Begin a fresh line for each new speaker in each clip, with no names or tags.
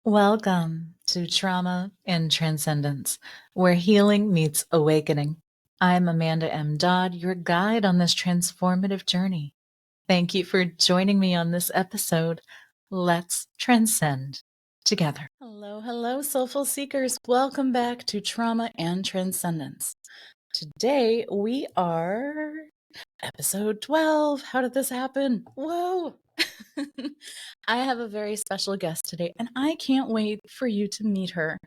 Welcome to Trauma and Transcendence, where healing meets awakening. I'm Amanda M. Dodd, your guide on this transformative journey. Thank you for joining me on this episode. Let's transcend together. Hello, soulful seekers. Welcome back to Trauma and Transcendence. Today we are episode 12. How did this happen? Whoa! I have a very special guest today, and I can't wait for you to meet her.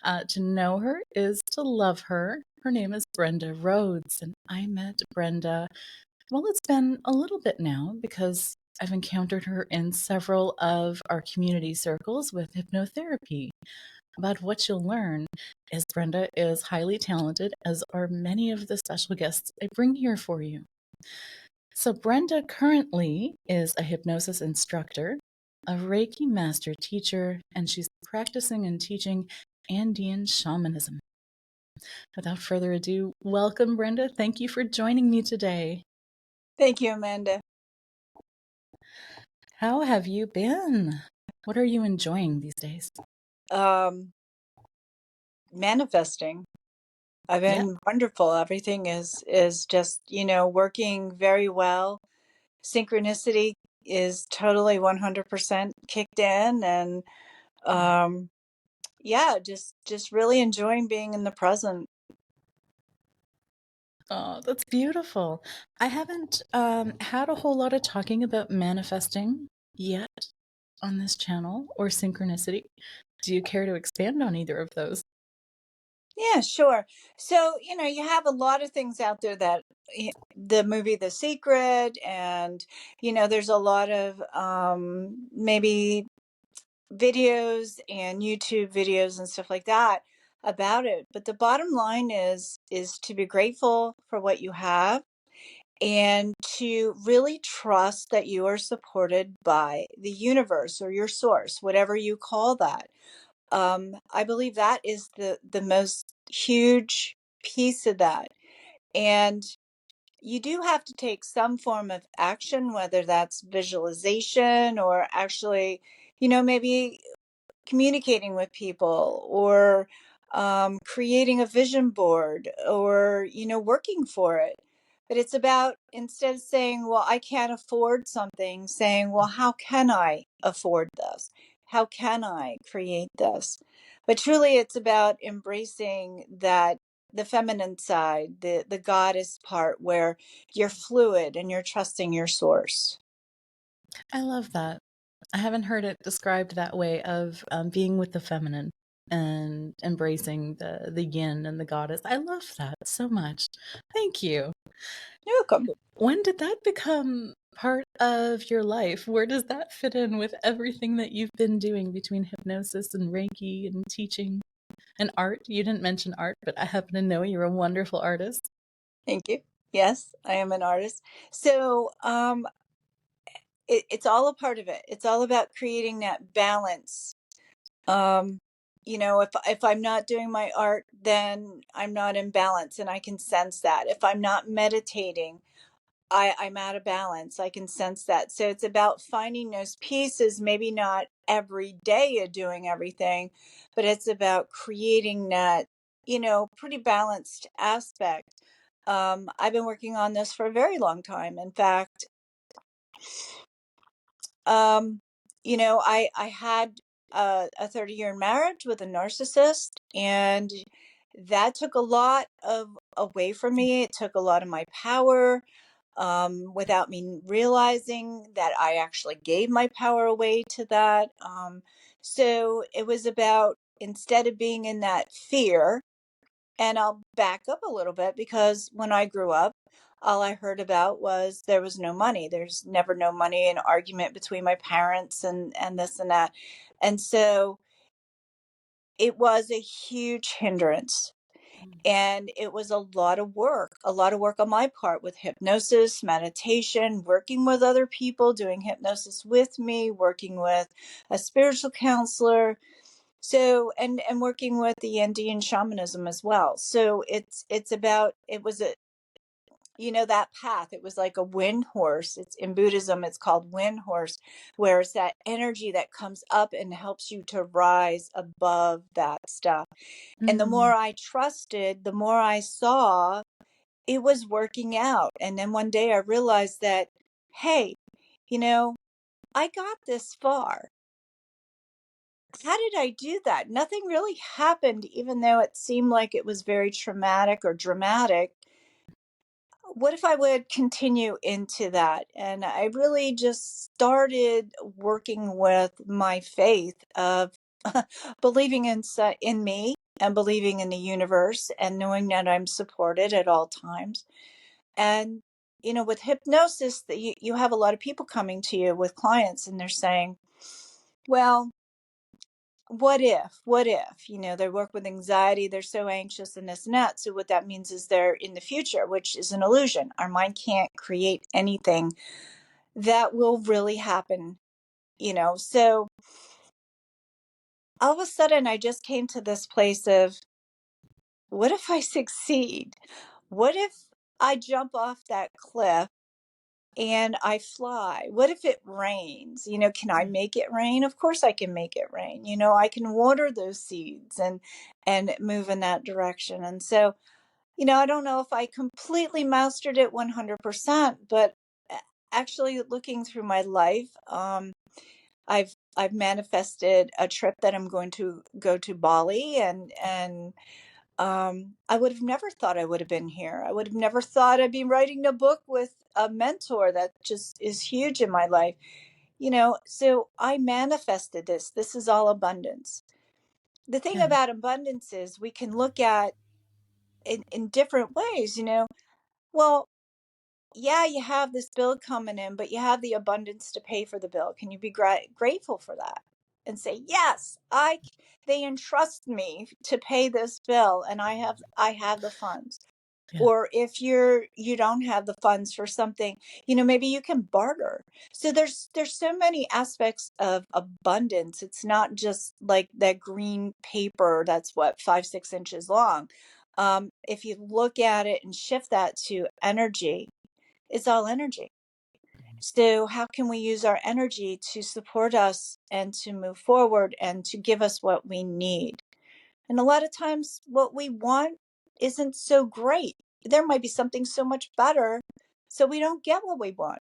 To know her is to love her. Her name is Brenda Rhodes, and I met Brenda, well, it's been a little bit now because I've encountered her in several of our community circles with hypnotherapy. But what you'll learn is Brenda is highly talented, as are many of the special guests I bring here for you. So Brenda currently is a hypnosis instructor, a Reiki master teacher, and she's practicing and teaching Andean shamanism. Without further ado, welcome, Brenda. Thank you for joining me today.
Thank you, Amanda.
How have you been? What are you enjoying these days?
Manifesting. I've been wonderful. Everything is just, working very well. Synchronicity is totally 100% kicked in, and just really enjoying being in the present.
Oh, that's beautiful. I haven't had a whole lot of talking about manifesting yet on this channel or synchronicity. Do you care to expand on either of those?
Yeah, sure. So, you have a lot of things out there that the movie The Secret, and, there's a lot of maybe videos and YouTube videos and stuff like that about it. But the bottom line is to be grateful for what you have and to really trust that you are supported by the universe or your source, whatever you call that. I believe that is the most huge piece of that. And you do have to take some form of action, whether that's visualization or actually, maybe communicating with people, or creating a vision board, or working for it. But it's about, instead of saying, well, I can't afford something, saying, well, how can I afford this? How can I create this? But truly it's about embracing that, the feminine side, the goddess part, where you're fluid and you're trusting your source.
I love that. I haven't heard it described that way, of being with the feminine and embracing the yin and the goddess. I love that so much. Thank you.
You're welcome.
When did that become part of your life? Where does that fit in with everything that you've been doing between hypnosis and Reiki and teaching and art? You didn't mention art, but I happen to know you're a wonderful artist.
Thank you. Yes, I am an artist. So it's all a part of it. It's all about creating that balance. Um, if I'm not doing my art, then I'm not in balance, and I can sense that. If I'm not meditating, I'm out of balance. I can sense that. So it's about finding those pieces, maybe not every day you're doing everything, but it's about creating that, pretty balanced aspect. I've been working on this for a very long time. In fact, um, I had a 30-year marriage with a narcissist, and that took a lot of away from me. It took a lot of my power, without me realizing that I actually gave my power away to that. So it was about, instead of being in that fear, and I'll back up a little bit, because when I grew up, all I heard about was there was no money. There's never no money, an argument between my parents, and this and that. And so it was a huge hindrance. And it was a lot of work on my part, with hypnosis, meditation, working with other people, doing hypnosis with me, working with a spiritual counselor. So, and working with the Andean shamanism as well. So it's about, it was that path. It was like a wind horse. It's in Buddhism, it's called wind horse, where it's that energy that comes up and helps you to rise above that stuff. And the
Mm.
more I trusted, the more I saw it was working out. And then one day I realized that, hey, you know, I got this far. How did I do that? Nothing really happened, even though it seemed like it was very traumatic or dramatic. What if I would continue into that? And I really just started working with my faith of believing in me and believing in the universe and knowing that I'm supported at all times. And with hypnosis, that you have a lot of people coming to you with clients, and they're saying, well, what if they work with anxiety, they're so anxious and this and that. So what that means is they're in the future, which is an illusion. Our mind can't create anything that will really happen. So all of a sudden I just came to this place of, what if I succeed? What if I jump off that cliff and I fly? What if it rains? Can I make it rain? Of course I can make it rain. I can water those seeds and move in that direction. And so, I don't know if I completely mastered it 100%, but actually looking through my life, I've manifested a trip that I'm going to go to Bali, and I would have never thought I would have been here. I would have never thought I'd be writing a book with a mentor that just is huge in my life. So I manifested this. This is all abundance. The thing
Yeah.
about abundance is we can look at in different ways. Well, yeah, you have this bill coming in, but you have the abundance to pay for the bill. Can you be grateful for that and say, yes, they entrust me to pay this bill, and I have the funds.
Yeah.
Or if you don't have the funds for something, maybe you can barter. So there's so many aspects of abundance. It's not just like that green paper that's what 5-6 inches long. If you look at it and shift that to energy, it's all energy. So how can we use our energy to support us and to move forward and to give us what we need? And a lot of times what we want isn't so great. There might be something so much better, so we don't get what we want.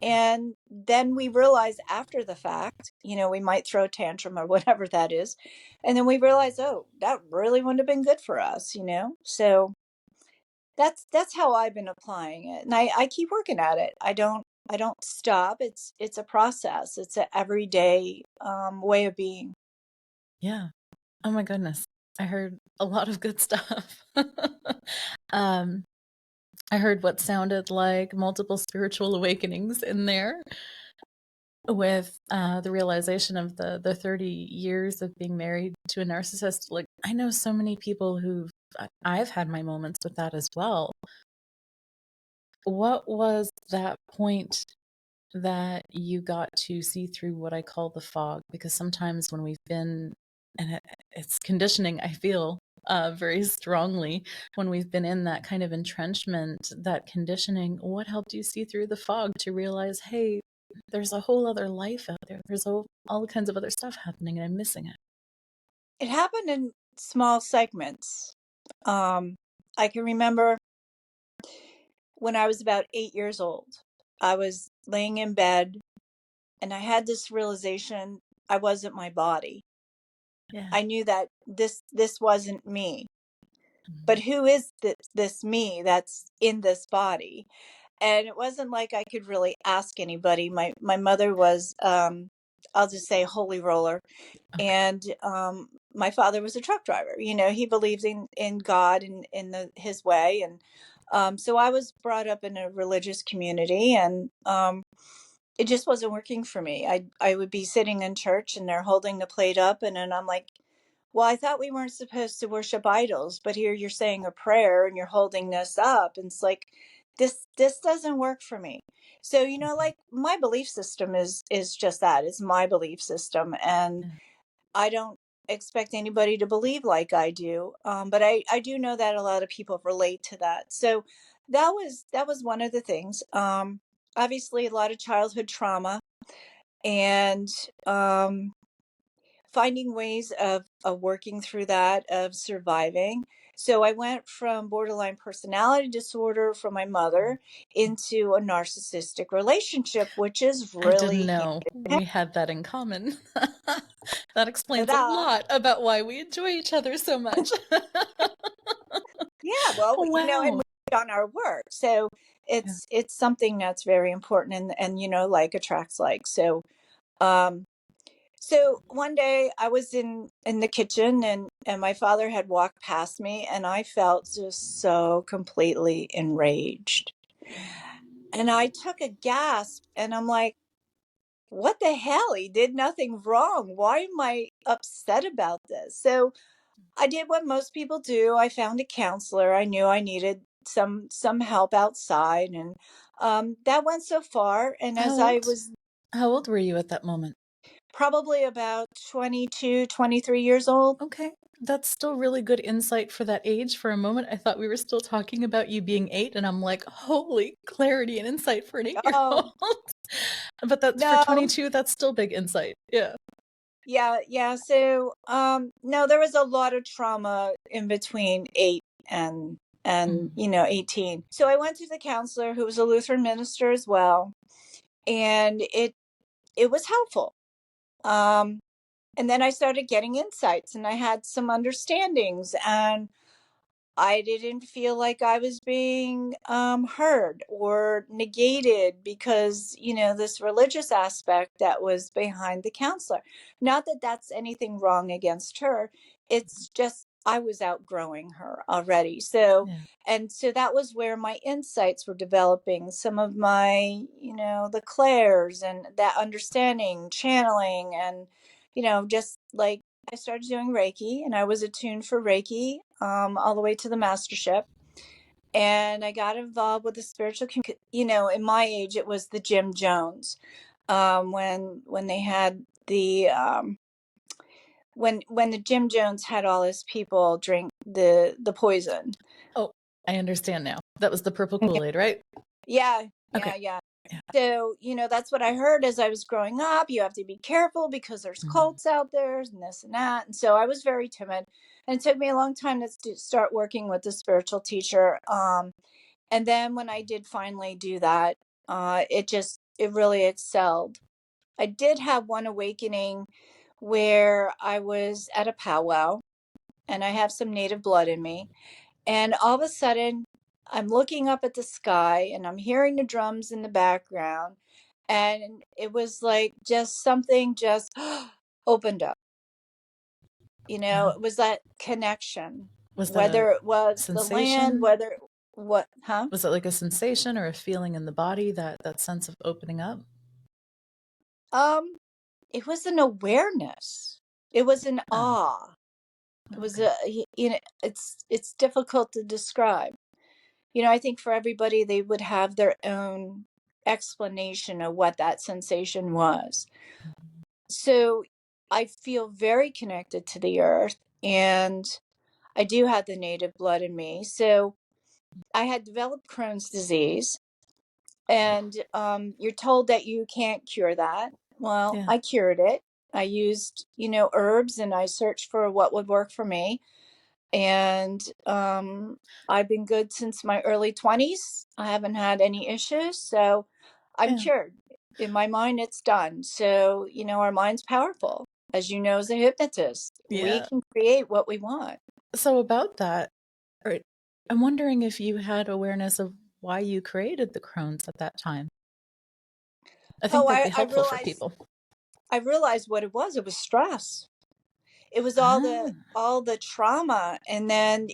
And then we realize after the fact, we might throw a tantrum or whatever that is. And then we realize, oh, that really wouldn't have been good for us. So that's how I've been applying it. And I keep working at it. I don't stop. It's a process. It's an everyday way of being.
Yeah. Oh my goodness. I heard a lot of good stuff. um, I heard what sounded like multiple spiritual awakenings in there, with the realization of the 30 years of being married to a narcissist. Like, I know so many people I've had my moments with that as well. What was that point that you got to see through what I call the fog? Because sometimes when we've been, and it's conditioning, I feel very strongly, when we've been in that kind of entrenchment, that conditioning, what helped you see through the fog to realize, hey, there's a whole other life out there. There's all kinds of other stuff happening, and I'm missing it.
It happened in small segments. I can remember when I was about 8 years old, I was laying in bed and I had this realization I wasn't my body.
Yeah.
I knew that this wasn't me. But
Mhm.
who is this me that's in this body? And it wasn't like I could really ask anybody. My mother was, I'll just say, holy roller,
Okay.
and my father was a truck driver. He believed in God and in his way, and so I was brought up in a religious community, and it just wasn't working for me. I would be sitting in church and they're holding the plate up, and then I'm like, well, I thought we weren't supposed to worship idols, but here you're saying a prayer and you're holding this up, and it's like, this doesn't work for me. So like, my belief system is just that. It's my belief system, and
Yeah.
I don't expect anybody to believe like I do. But I do know that a lot of people relate to that. So that was one of the things. Obviously, a lot of childhood trauma, and finding ways of working through that, of surviving. So I went from borderline personality disorder from my mother into a narcissistic relationship, which is
I didn't
really
know we had that in common. That explains a
ta-da.
lot about why we enjoy each other so much.
Yeah, well, and we
Wow.
do on our work. So
Yeah.
it's something that's very important, and like attracts like. Um so one day I was in the kitchen, and my father had walked past me, and I felt just so completely enraged. And I took a gasp, and I'm like, what the hell? He did nothing wrong. Why am I upset about this? So I did what most people do. I found a counselor. I knew I needed some help outside, and that went so far. And
How
as I
old?
was
How old were you at that moment?
probably about 22, 23 years old.
Okay. That's still really good insight for that age. For a moment, I thought we were still talking about you being 8, and I'm like, holy clarity and insight for an 8-year
Oh,
old. But that's for
no.
22, that's still big insight. Yeah.
Yeah, yeah. So, no, there was a lot of trauma in between 8 and
Mm.
18. So I went to the counselor, who was a Lutheran minister as well, and it was helpful. Um, and then I started getting insights, and I had some understandings, and I didn't feel like I was being heard or negated because, this religious aspect that was behind the counselor. Not that that's anything wrong against her. It's just I was outgrowing her already. So,
Yeah.
and so that was where my insights were developing. Some of my, the clairs and that understanding, channeling, and, just like I started doing Reiki, and I was attuned for Reiki all the way to the mastership. And I got involved with the spiritual community. In my age, it was the Jim Jones, when they had the when the Jim Jones had all his people drink the poison.
Oh, I understand now. That was the purple Kool-Aid, right?
Yeah,
Okay.
yeah, yeah.
Yeah.
So, that's what I heard as I was growing up. You have to be careful because there's
Mm.
cults out there and this and that. And so I was very timid. And it took me a long time to start working with the spiritual teacher. And then when I did finally do that, it really excelled. I did have one awakening where I was at a powwow, and I have some native blood in me. And all of a sudden, I'm looking up at the sky, and I'm hearing the drums in the background. And it was like just something just opened up.
Wow.
It was that connection,
Was that a
whether it was the land,
sensation?
whether what, huh?
Was it like a sensation or a feeling in the body, that sense of opening up?
Um, it was an awareness. It was an
Oh,
awe. It was
okay.
it's difficult to describe. I think for everybody, they would have their own explanation of what that sensation was. So I feel very connected to the earth, and I do have the native blood in me. So I had developed Crohn's disease, and you're told that you can't cure that. Well,
Yeah.
I cured it. I used, herbs, and I searched for what would work for me. And I've been good since my early 20s. I haven't had any issues, so I'm
Yeah.
cured. In my mind, it's done. So, our mind's powerful. As you know, as a hypnotist, we
Yeah.
can create what we want.
So about that, right, I'm wondering if you had awareness of why you created the Crohn's at that time. I think
Oh,
that'd be
I
helpful for
realized
people.
I realized what it was. It was stress. It was
Ah,
all the trauma, and then,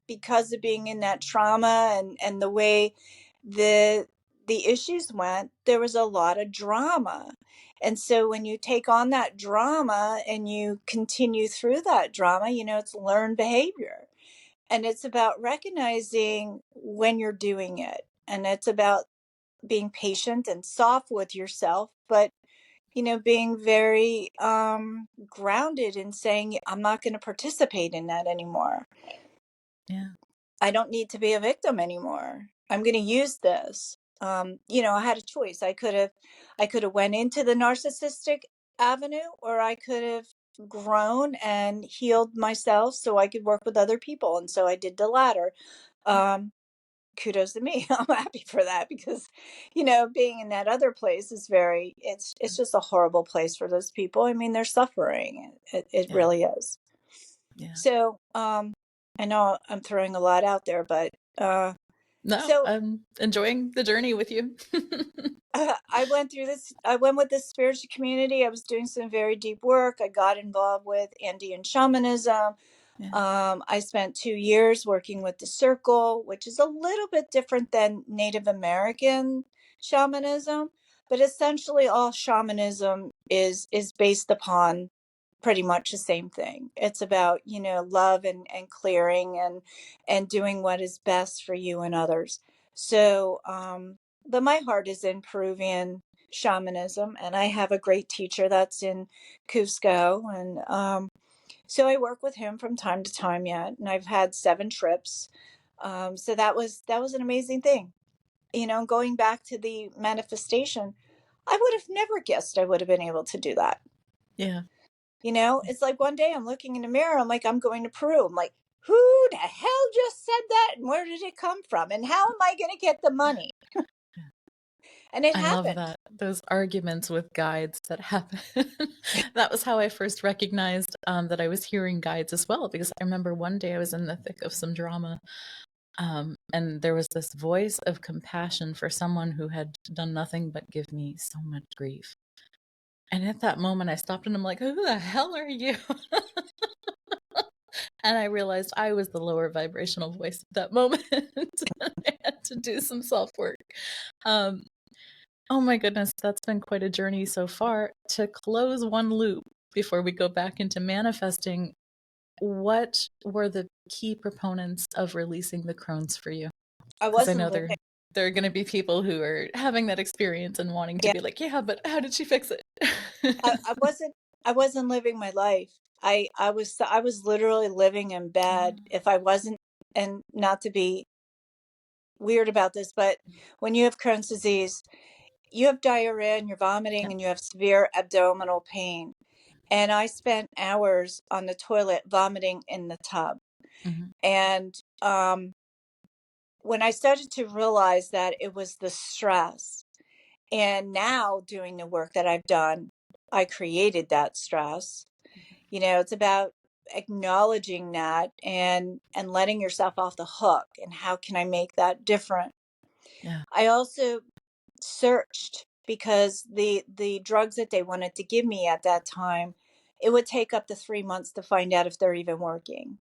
because of being in that trauma, and the way the the issues went, there was a lot of drama. And so when you take on that drama and you continue through that drama, it's learned behavior. And it's about recognizing when you're doing it, and it's about being patient and soft with yourself, but being very grounded and saying, I'm not going to participate in that anymore.
yeah.
I don't need to be a victim anymore. I'm going to use this. I had a choice. I could have went into the narcissistic avenue, or I could have grown and healed myself so I could work with other people. And so I did the latter. Um, Kudos to me. I'm happy for that, because, being in that other place is it's just a horrible place for those people. I mean, they're suffering. It
Yeah.
really is.
Yeah.
So, I know I'm throwing a lot out there, but
No,
so
I'm enjoying the journey with you.
I went through this. I went with this spiritual community. I was doing some very deep work. I got involved with Andean shamanism.
Yeah.
I spent 2 years working with the circle, which is a little bit different than Native American shamanism, but essentially all shamanism is based upon pretty much the same thing. It's about, love and clearing and doing what is best for you and others. So, but my heart is in Peruvian shamanism, and I have a great teacher that's in Cusco, and so I work with him from time to time yet, and I've had 7 trips. So that was an amazing thing. Going back to the manifestation, I would have never guessed I would have been able to do that.
Yeah.
It's like one day I'm looking in the mirror, I'm like, I'm going to Peru. I'm like, who the hell just said that? And where did it come from? And how am I going to get the money? And it
I love
happened.
that. Those arguments with guides that happen. That was how I first recognized that I was hearing guides as well, because I remember one day I was in the thick of some drama, and there was this voice of compassion for someone who had done nothing but give me so much grief. And at that moment, I stopped and I'm like, who the hell are you? And I realized I was the lower vibrational voice at that moment. I had to do some self work. Um, oh my goodness, that's been quite a journey so far. To close one loop before we go back into manifesting, what were the key proponents of releasing the crones for you?
I
Because I
wasn't
know
living.
there are going to be people who are having that experience and wanting to
Yeah,
be like, yeah, but how did she fix it?
I wasn't. I wasn't living my life. I was literally living in bed. If I wasn't, and not to be weird about this, but when you have Crohn's disease, you have diarrhea and you're vomiting
Yep.
and you have severe abdominal pain. And I spent hours on the toilet vomiting in the tub.
Mhm.
And when I started to realize that it was the stress, and now doing the work that I've done, I created that stress. It's about acknowledging that and letting yourself off the hook, and how can I make that different.
Yeah.
I also searched, because the drugs that they wanted to give me at that time, it would take up to 3 months to find out if they're even working,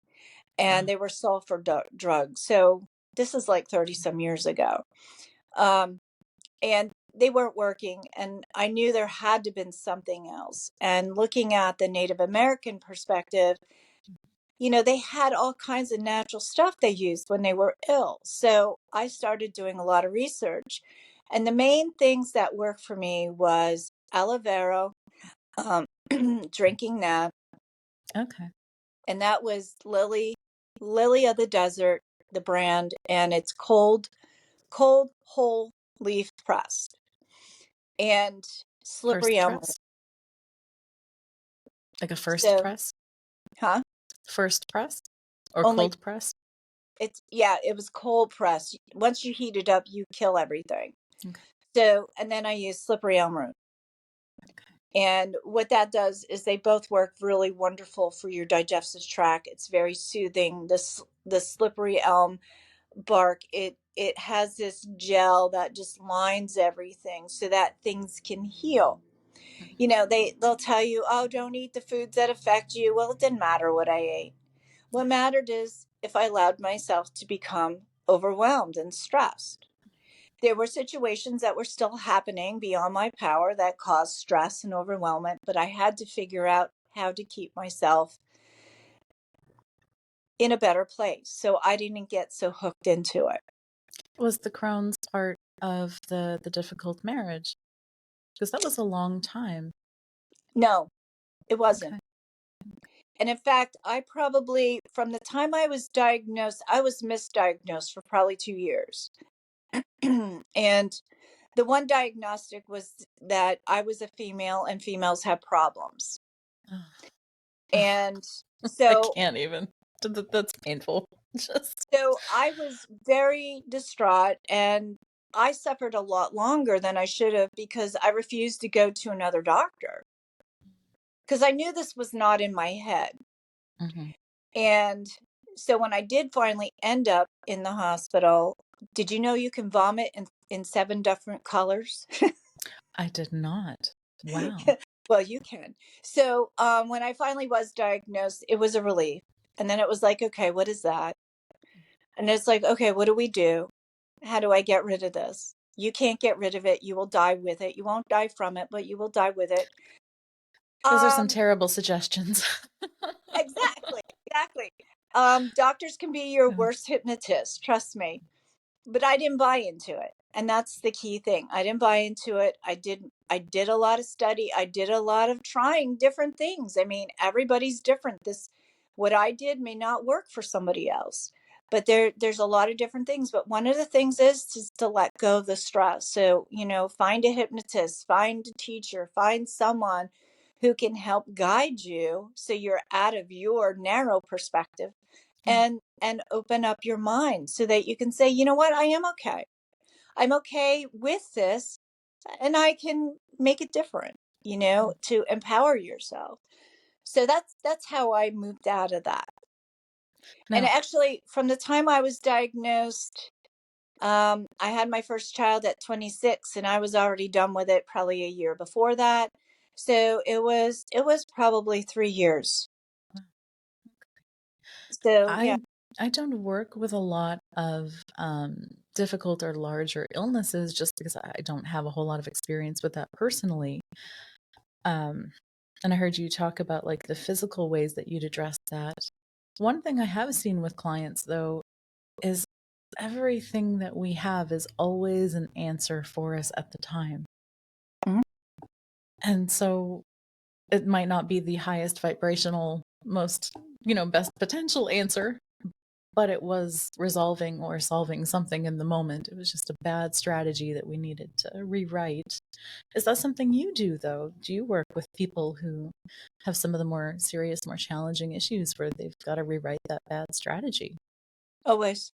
and
Wow.
they were sulfur drugs. So this is like 30 some years ago. um, and they weren't working, and I knew there had to been something else. And looking at the Native American perspective, they had all kinds of natural stuff they used when they were ill. So I started doing a lot of research. And the main things that worked for me was aloe vera, um, drinking that.
Okay.
And that was Lily of the Desert, the brand. And it's cold, whole leaf pressed. And slippery
First
elm.
press? Like a first
So,
press?
huh?
First press? Or
Only
cold press?
yeah, it was cold pressed. Once you heat it up, you kill everything.
Okay.
So, and then I use slippery elm root.
Okay.
And what that does is they both work really wonderful for your digestive tract. It's very soothing. The slippery elm bark, it has this gel that just lines everything so that things can heal. They'll tell you, oh, don't eat the foods that affect you. Well, it didn't matter what I ate. What mattered is if I allowed myself to become overwhelmed and stressed. There were situations that were still happening beyond my power that caused stress and overwhelmment, but I had to figure out how to keep myself in a better place so I didn't get so hooked into it.
Was the Crohn's part of the difficult marriage? Because that was a long time.
No, it wasn't.
Okay.
And in fact, I probably, from the time I was diagnosed, I was misdiagnosed for probably 2 years. And the one diagnostic was that I was a female and females have problems. And
I
so
can't even. That's painful. Just
so I was very distraught, and I suffered a lot longer than I should have because I refused to go to another doctor because I knew this was not in my head.
Mhm.
And so when I did finally end up in the hospital, did you know you can vomit in 7 different colors?
I did not. Wow.
Well, you can. So when I finally was diagnosed, it was a relief. And then it was like, okay, what is that? And it's like, okay, what do we do? How do I get rid of this? You can't get rid of it. You will die with it. You won't die from it, but you will die with it.
Those are some
Um,
terrible suggestions.
exactly, exactly. Doctors can be your
Yeah.
worst hypnotist, trust me. But I didn't buy into it. And that's the key thing. I didn't buy into it. I did a lot of study. I did a lot of trying different things. I mean, everybody's different. This what I did may not work for somebody else. But there's a lot of different things. But one of the things is to let go of the stress. So, find a hypnotist, find a teacher, find someone who can help guide you so you're out of your narrow perspective
Yeah.
and open up your mind so that you can say, you know what, I am okay. I'm okay with this, and I can make it different, to empower yourself. So that's how I moved out of that. And
Now,
actually, from the time I was diagnosed, I had my first child at 26, and I was already done with it probably a year before that. So it was probably 3 years. So yeah.
I I don't work with a lot of difficult or larger illnesses just because I don't have a whole lot of experience with that personally. Um, and I heard you talk about like the physical ways that you'd address that. One thing I have seen with clients though is everything that we have is always an answer for us at the time.
Mhm.
And so it might not be the highest vibrational, most, best potential answer, but it was resolving or solving something in the moment. It was just a bad strategy that we needed to rewrite. Is that something you do, though? Do you work with people who have some of the more serious, more challenging issues where they've got to rewrite that bad strategy?
Always.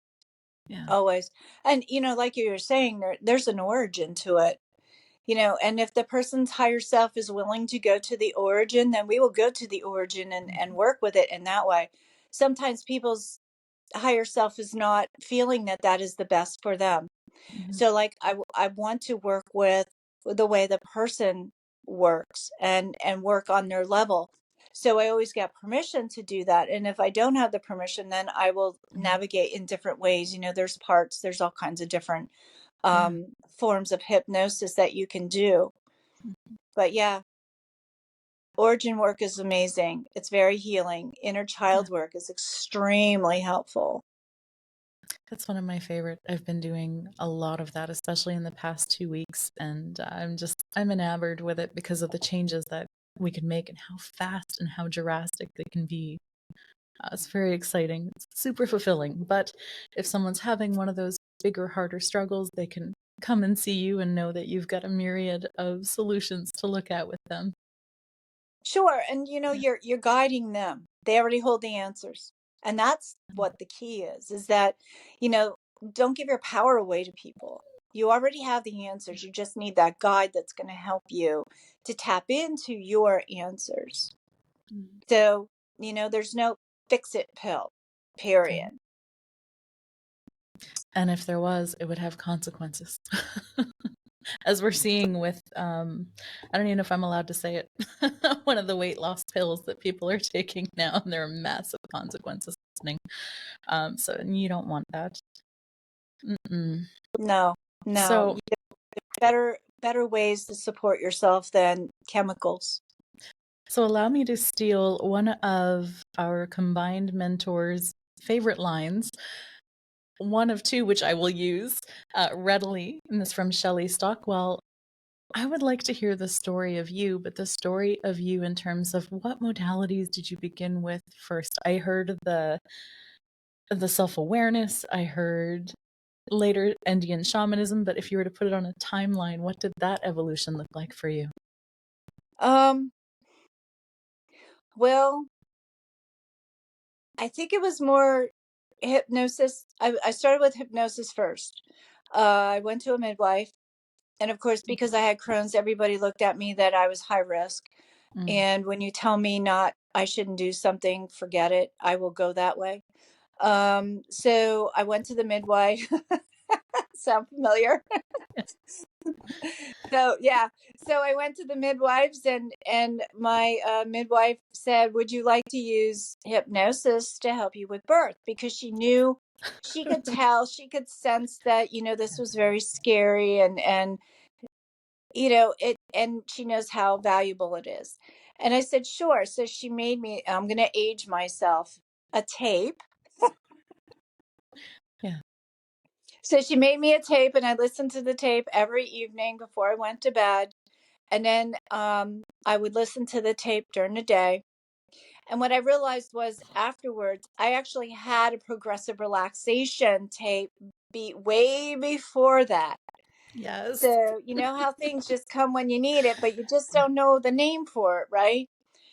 Yeah.
Always. And like you were saying, there's an origin to it. And if the person's higher self is willing to go to the origin, then we will go to the origin and work with it in that way. Sometimes people's higher self is not feeling that that is the best for them.
Mm-hmm.
So like I want to work with the way the person works and work on their level. So I always get permission to do that. And if I don't have the permission, then I will navigate in different ways. There's all kinds of different
Yeah.
forms of hypnosis that you can do. But yeah, origin work is amazing. It's very healing. Inner
Yeah.
child work is extremely helpful.
That's one of my favorite. I've been doing a lot of that, especially in the past 2 weeks. And I'm enamored with it because of the changes that we can make and how fast and how drastic they can be. It's very exciting. It's super fulfilling. But if someone's having one of those bigger, harder struggles, they can come and see you and know that you've got a myriad of solutions to look at with them.
Sure, and
Yeah.
you're guiding them. They already hold the answers. And that's what the key is that, you know, don't give your power away to people. You already have the answers. You just need that guide that's going to help you to tap into your answers.
Mm.
So, there's no fix it pill,
Right.
period.
And if there was, it would have consequences. As we're seeing with, I don't even know if I'm allowed to say it, one of the weight loss pills that people are taking now, and there are massive consequences happening. So you don't want that. Mm-mm.
No, no.
So,
Better ways to support yourself than chemicals.
so allow me to steal one of our combined mentors' favorite lines, one of two which I will use readily, and this from Shelley Stockwell. I would like to hear the story of you, but the story of you in terms of what modalities did you begin with first? I heard the self-awareness, I heard later Indian shamanism, but if you were to put it on a timeline, what did that evolution look like for you?
Um, well, I think it was more hypnosis. I started with hypnosis first. I went to a midwife. And of course, because I had Crohn's, everybody looked at me that I was high risk.
Mm.
And when you tell me not, I shouldn't do something, forget it. I will go that way. So I went to the midwife. Sound familiar? So yeah, so I went to the midwives, and my midwife said, "Would you like to use hypnosis to help you with birth?" Because she knew, she could tell, she could sense that this was very scary, and it, and she knows how valuable it is. And I said, "Sure." So she made me. I'm going to age myself, a tape.
Yeah.
So she made me a tape, and I listened to the tape every evening before I went to bed. And then I would listen to the tape during the day. And what I realized was afterwards, I actually had a progressive relaxation tape way before that.
Yes.
So, you know how things just come when you need it, but you just don't know the name for it, right?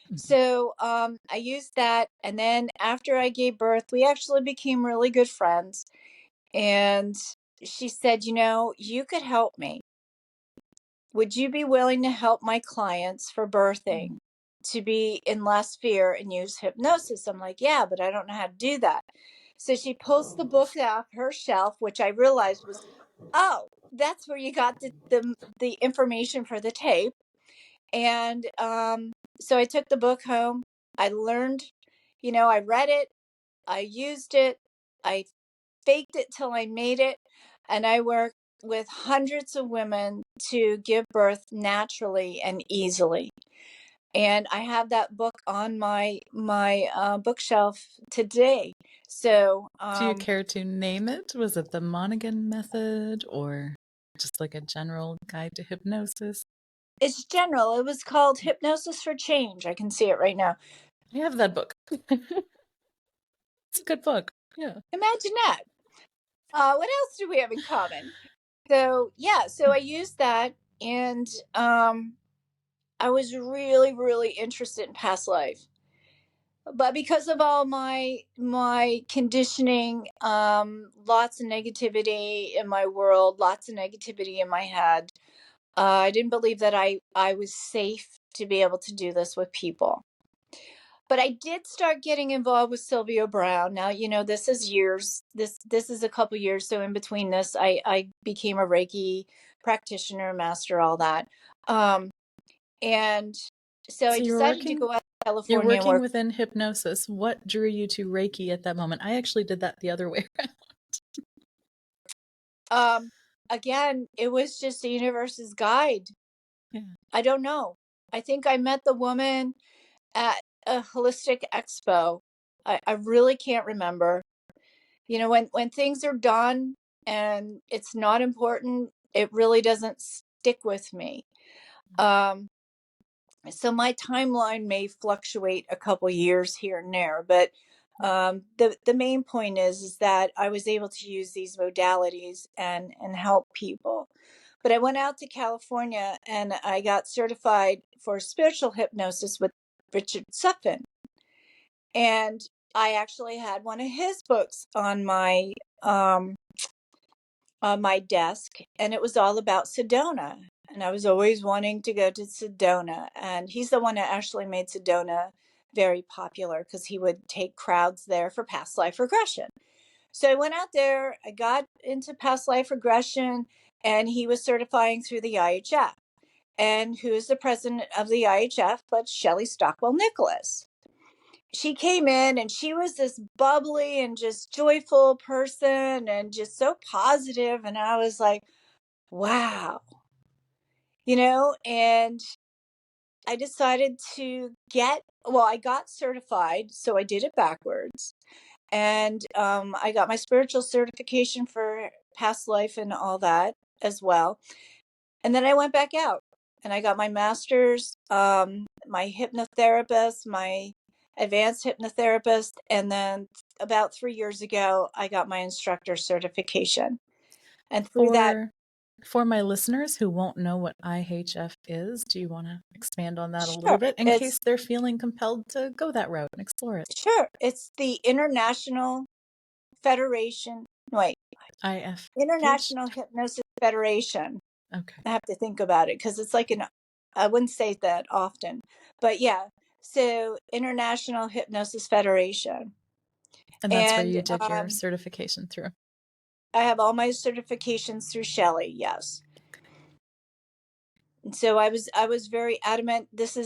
Mhm.
So I used that. And then after I gave birth, we actually became really good friends. And she said, you could help me. Would you be willing to help my clients for birthing to be in less fear and use hypnosis? I'm like, yeah, but I don't know how to do that. So she pulls the book off her shelf, which I realized was, oh, that's where you got the information for the tape. And so I took the book home. I learned, I read it, I used it, I faked it till I made it. And I work with hundreds of women to give birth naturally and easily. And I have that book on my bookshelf today. So
Do you care to name it? Was it the Monaghan method or just like a general guide to hypnosis?
it's general. It was called Hypnosis for Change. I can see it right now.
I have that book. It's a good book. Yeah.
Imagine that. What else do we have in common? So yeah, so I used that, and I was really, really interested in past life. But because of all my conditioning, lots of negativity in my world, lots of negativity in my head, I didn't believe that I was safe to be able to do this with people. But I did start getting involved with Sylvia Brown. Now, this is years. This is a couple years. So in between this, I became a Reiki practitioner, master, all that. And so I
So
decided to go out to
you're
California and
working
work.
within hypnosis. What drew you to Reiki at that moment? I actually did that the other way around.
Um, Again, it was just the universe's guide.
Yeah.
I don't know. I think I met the woman at a holistic expo. I really can't remember. When things are done and it's not important, it really doesn't stick with me. Um, so my timeline may fluctuate a couple years here and there, but the main point is that I was able to use these modalities and help people. But I went out to California and I got certified for spiritual hypnosis with Richard Suffin. And I actually had one of his books um, on my desk, and it was all about Sedona. And I was always wanting to go to Sedona. And he's the one that actually made Sedona very popular because he would take crowds there for past life regression. So I went out there, I got into past life regression, and he was certifying through the IHF. And who is the president of the IHF but Shelley Stockwell Nicholas? She came in and she was this bubbly and just joyful person and just so positive. And I was like, wow, and I decided I got certified. So I did it backwards. And I got my spiritual certification for past life and all that as well. And then I went back out and I got my master's, my hypnotherapist, my advanced hypnotherapist. And then about 3 years ago, I got my instructor certification. And through that,
For my listeners who won't know what IHF is, do you want to expand on that a little
sure,
bit in
it's
case they're feeling compelled to go that route and explore it?
sure, it's the International Federation. Wait,
IFH?
International Hypnosis Federation.
Okay.
I have to think about it because it's like I wouldn't say that often, but yeah. So International Hypnosis Federation,
And that's where
and
you did your certification through.
I have all my certifications through Shelley. Yes, and so I was very adamant. This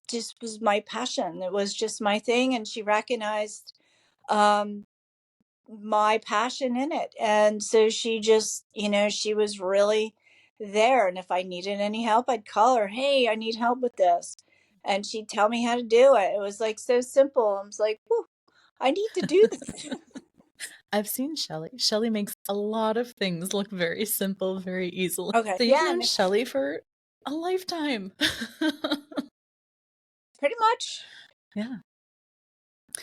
just was my passion. It was just my thing, and she recognized um, my passion in it, and so she just, she was really there. And if I needed any help, I'd call her. Hey, I need help with this, and she'd tell me how to do it. It was like so simple. I was like, whew, I need to do this.
I've seen Shelley. Shelley makes a lot of things look very simple, very easily.
Okay,
So you've
yeah,
known
and
Shelley for a lifetime.
pretty much,
Yeah.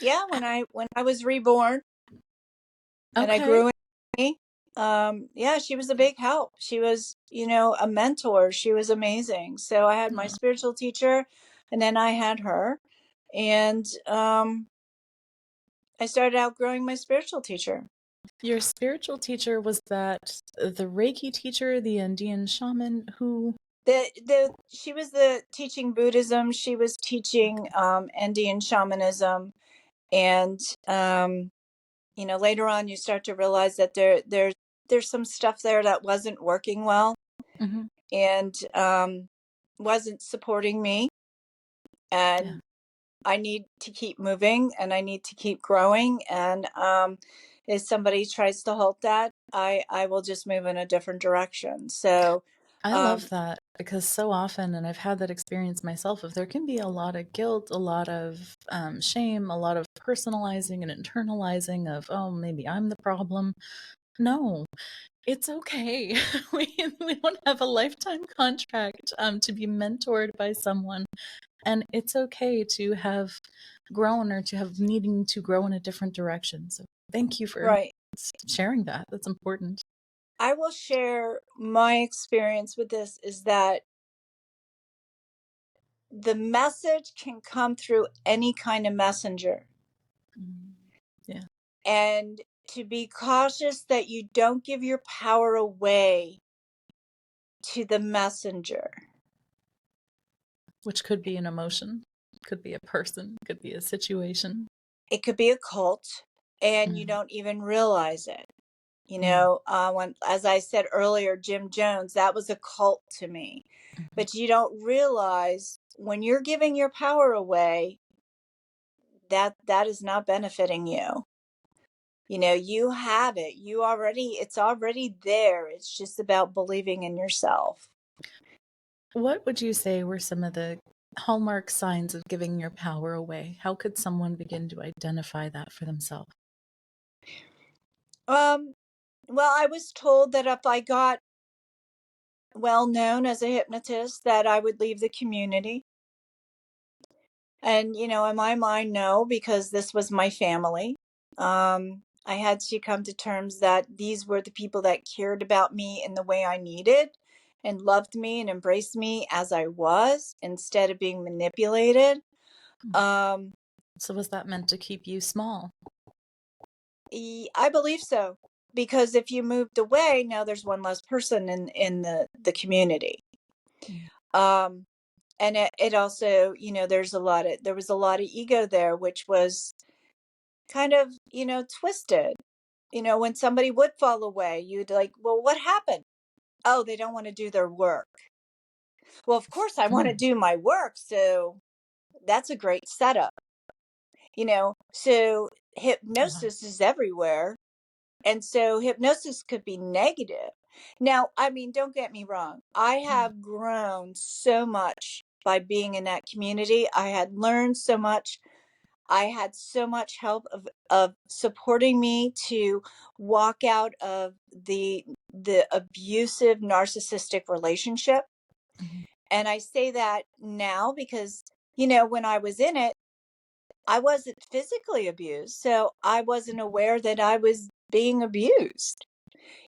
yeah. When I was reborn and I
Okay.
grew in me, yeah, she was a big help. She was, a mentor. She was amazing. So I had my
Oh.
spiritual teacher, and then I had her, and I started outgrowing my spiritual teacher.
Your spiritual teacher, was that the Reiki teacher, the Indian shaman who?
The She was the teaching Buddhism. She was teaching Indian shamanism, and later on you start to realize that there's some stuff there that wasn't working well,
Mm-hmm.
and wasn't supporting me,
Yeah.
and I need to keep moving and I need to keep growing. And if somebody tries to halt that, I will just move in a different direction. So,
I
um,
love that because so often, and I've had that experience myself, if there can be a lot of guilt, a lot of shame, a lot of personalizing and internalizing of, oh, maybe I'm the problem. No, it's okay. We don't have a lifetime contract to be mentored by someone. And it's okay to have grown or to have needing to grow in a different direction. So thank you for
right.
sharing that. That's important.
I will share my experience with this is that the message can come through any kind of messenger,
Mm. Yeah.
and to be cautious that you don't give your power away to the messenger.
Which could be an emotion, could be a person, could be a situation.
It could be a cult and you
Mm.
don't even realize it.
Mm.
When, as I said earlier, Jim Jones, that was a cult to me.
Mhm.
But you don't realize when you're giving your power away, that is not benefiting you. You have it. It's already there. It's just about believing in yourself.
What would you say were some of the hallmark signs of giving your power away? How could someone begin to identify that for themselves?
Um, well, I was told that if I got well known as a hypnotist, that I would leave the community. And, in my mind, no, because this was my family. I had to come to terms that these were the people that cared about me in the way I needed and loved me and embraced me as I was instead of being manipulated.
Mm.
Um,
So was that meant to keep you small?
I believe so, because if you moved away, now there's one less person in the community.
Mm.
Um, and it also, there was a lot of ego there, which was kind of, twisted. When somebody would fall away, you'd like, well, what happened? Oh, they don't want to do their work. Well, of course I want to
Mm.
do my work. So that's a great setup, so
Wow.
hypnosis is everywhere. And so hypnosis could be negative. Now, I mean, don't get me wrong. I
Mm.
have grown so much by being in that community. I had learned so much. I had so much help of supporting me to walk out of the abusive narcissistic relationship.
Mhm.
And I say that now because, when I was in it, I wasn't physically abused, so I wasn't aware that I was being abused.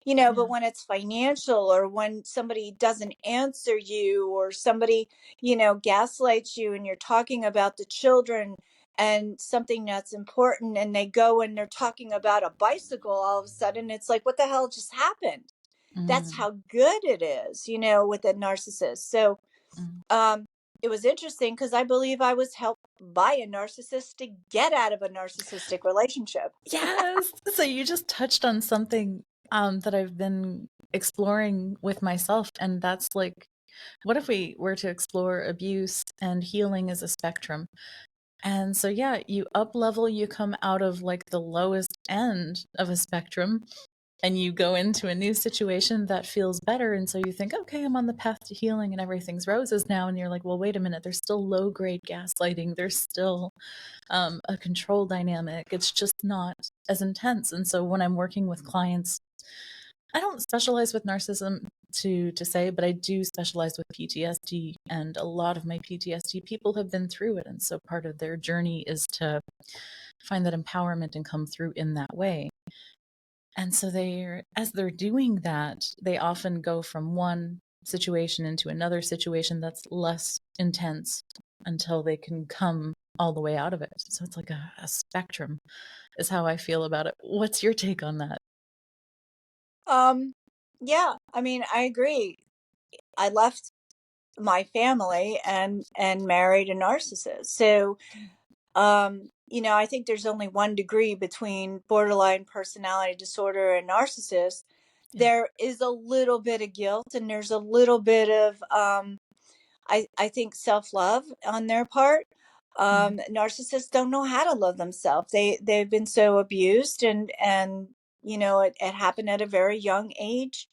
But
Yeah.
when it's financial, or when somebody doesn't answer you, or somebody, gaslights you, and you're talking about the children and something that's important, and they go and they're talking about a bicycle, all of a sudden it's like, what the hell just happened? That's
Mm,
how good it is, with a narcissist. So
mm.
um it was interesting because I believe I was helped by a narcissist to get out of a narcissistic relationship.
Yes. So you just touched on something that I've been exploring with myself, and that's like, what if we were to explore abuse and healing as a spectrum? And so, yeah, you up level, you come out of like the lowest end of a spectrum, and you go into a new situation that feels better. And so you think, okay, I'm on the path to healing and everything's roses now. And you're like, well, wait a minute, there's still low grade gaslighting. There's still a control dynamic. It's just not as intense. And so when I'm working with clients, I don't specialize with narcissism to say, but I do specialize with PTSD, and a lot of my PTSD people have been through it, and so part of their journey is to find that empowerment and come through in that way. And so as they're doing that, they often go from one situation into another situation that's less intense until they can come all the way out of it. So it's like a spectrum, is how I feel about it. What's your take on that?
um yeah, I mean, I agree. I left my family and married a narcissist. So I think there's only one degree between borderline personality disorder and narcissist.
Yeah.
There is a little bit of guilt, and there's a little bit of I think self-love on their part.
Mm,
Narcissists don't know how to love themselves. They've been so abused, and it happened at a very young age,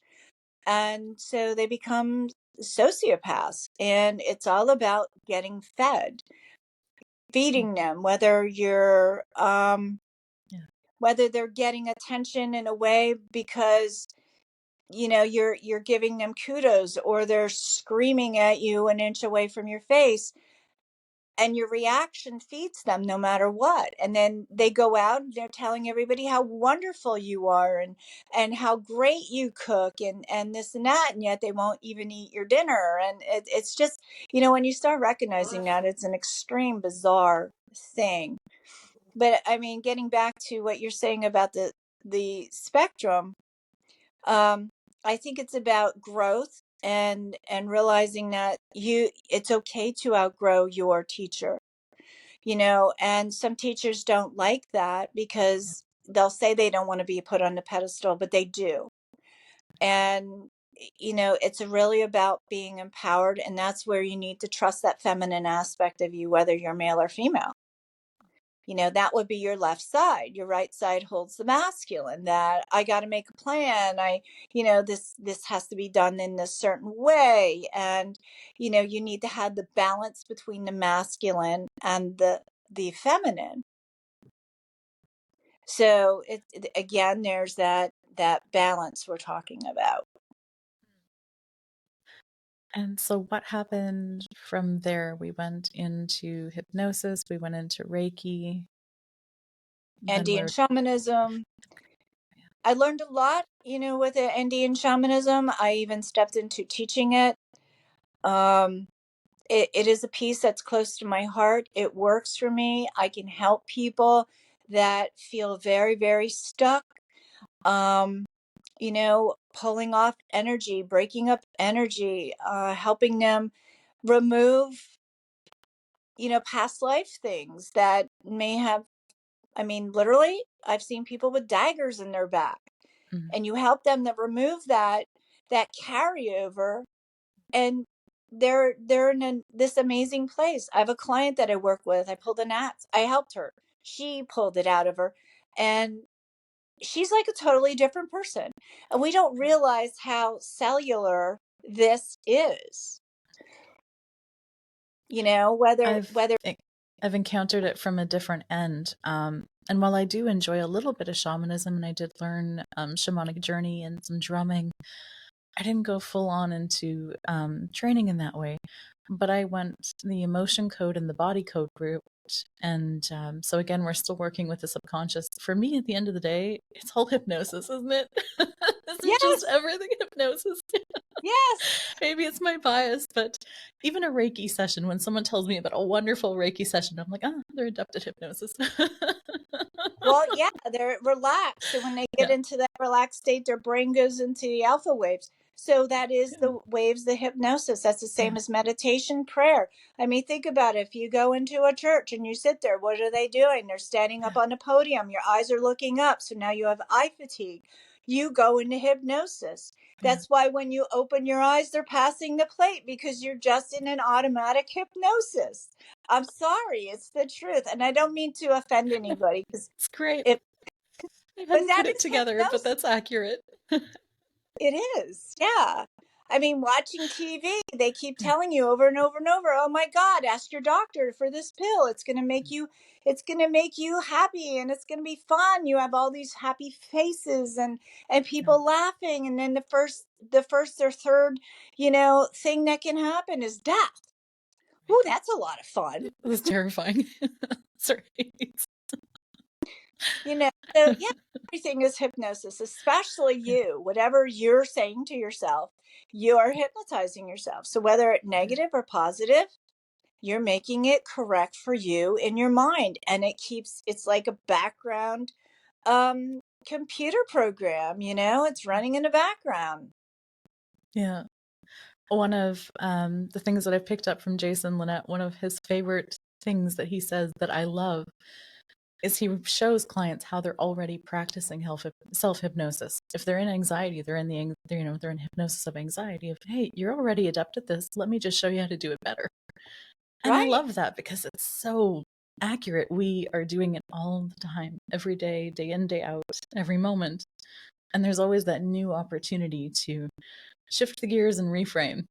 and so they become sociopaths, and it's all about getting fed,
mm,
feeding them, whether you're
yeah.
whether they're getting attention in a way because you're giving them kudos, or they're screaming at you an inch away from your face, and your reaction feeds them no matter what. And then they go out and they're telling everybody how wonderful you are, and how great you cook, and this and that, and yet they won't even eat your dinner. And it's just, when you start recognizing that, it's an extreme bizarre thing. But I mean, getting back to what you're saying about the spectrum, um I think it's about growth, and realizing that it's okay to outgrow your teacher. And some teachers don't like that because they'll say they don't want to be put on the pedestal, but they do. And it's really about being empowered, and that's where you need to trust that feminine aspect of you, whether you're male or female. That would be your left side. Your right side holds the masculine, that I got to make a plan. This has to be done in this certain way. And, you need to have the balance between the masculine and the feminine. So again, there's that balance we're talking about.
And so what happened from there? We went into hypnosis, we went into Reiki, then
Indian
we're
shamanism. I learned a lot, with the Indian shamanism. I even stepped into teaching it. Um, it is a piece that's close to my heart. It works for me. I can help people that feel very, very stuck. Um, pulling off energy, breaking up energy, helping them remove, past life things that may have, I mean, literally, I've seen people with daggers in their back,
mm,
and you help them to remove that carryover, and they're in this amazing place. I have a client that I work with. I pulled an axe. I helped her. She pulled it out of her, and she's like a totally different person. And we don't realize how cellular this is.
I've
Whether
I've encountered it from a different end. And while I do enjoy a little bit of shamanism, and I did learn shamanic journey and some drumming, I didn't go full on into training in that way. But I went the emotion code and the body code route. And so again, we're still working with the subconscious. For me, at the end of the day, it's all hypnosis, isn't it? Isn't just
Yes,
everything hypnosis?
yes.
Maybe it's my bias, but even a Reiki session, when someone tells me about a wonderful Reiki session, I'm like, oh, they're adept at hypnosis.
Well, yeah, they're relaxed. And when they get
Yeah.
into that relaxed state, their brain goes into the alpha waves. So that is
Yeah.
the waves, the hypnosis. That's the
Yeah.
same as meditation, prayer. I mean, think about it. If you go into a church and you sit there, what are they doing? They're standing up
Yeah.
on a podium. Your eyes are looking up. So now you have eye fatigue. You go into hypnosis.
Yeah.
That's why when you open your eyes, they're passing the plate because you're just in an automatic hypnosis. I'm sorry, it's the truth. And I don't mean to offend anybody because
It's great.
it,
I
but
hadn't
that
put it
is
together, but
hypnosis.
that's accurate.
It is. Yeah. I mean, watching TV, they keep
Yeah.
telling you over and over and over, oh my God, ask your doctor for this pill. It's going to make you happy and it's going to be fun. You have all these happy faces and
Yeah.
people laughing. And then the first or third, thing that can happen is death. Ooh, that's a lot of fun.
It was terrifying. Sorry.
You know, so yeah, everything is hypnosis, especially
Yeah.
you. Whatever you're saying to yourself, you're hypnotizing yourself. So whether it's negative or positive, you're making it correct for you in your mind. And it's like a background computer program, it's running in the background.
Yeah. One of the things that I picked up from Jason Linett, one of his favorite things that he says that I love is he shows clients how they're already practicing self hypnosis. If they're in anxiety, they're in hypnosis of anxiety. Of hey, you're already adept at this. Let me just show you how to do it better. And I
Right.
love that because it's so accurate. We are doing it all the time, every day, day in, day out, every moment. And there's always that new opportunity to shift the gears and reframe.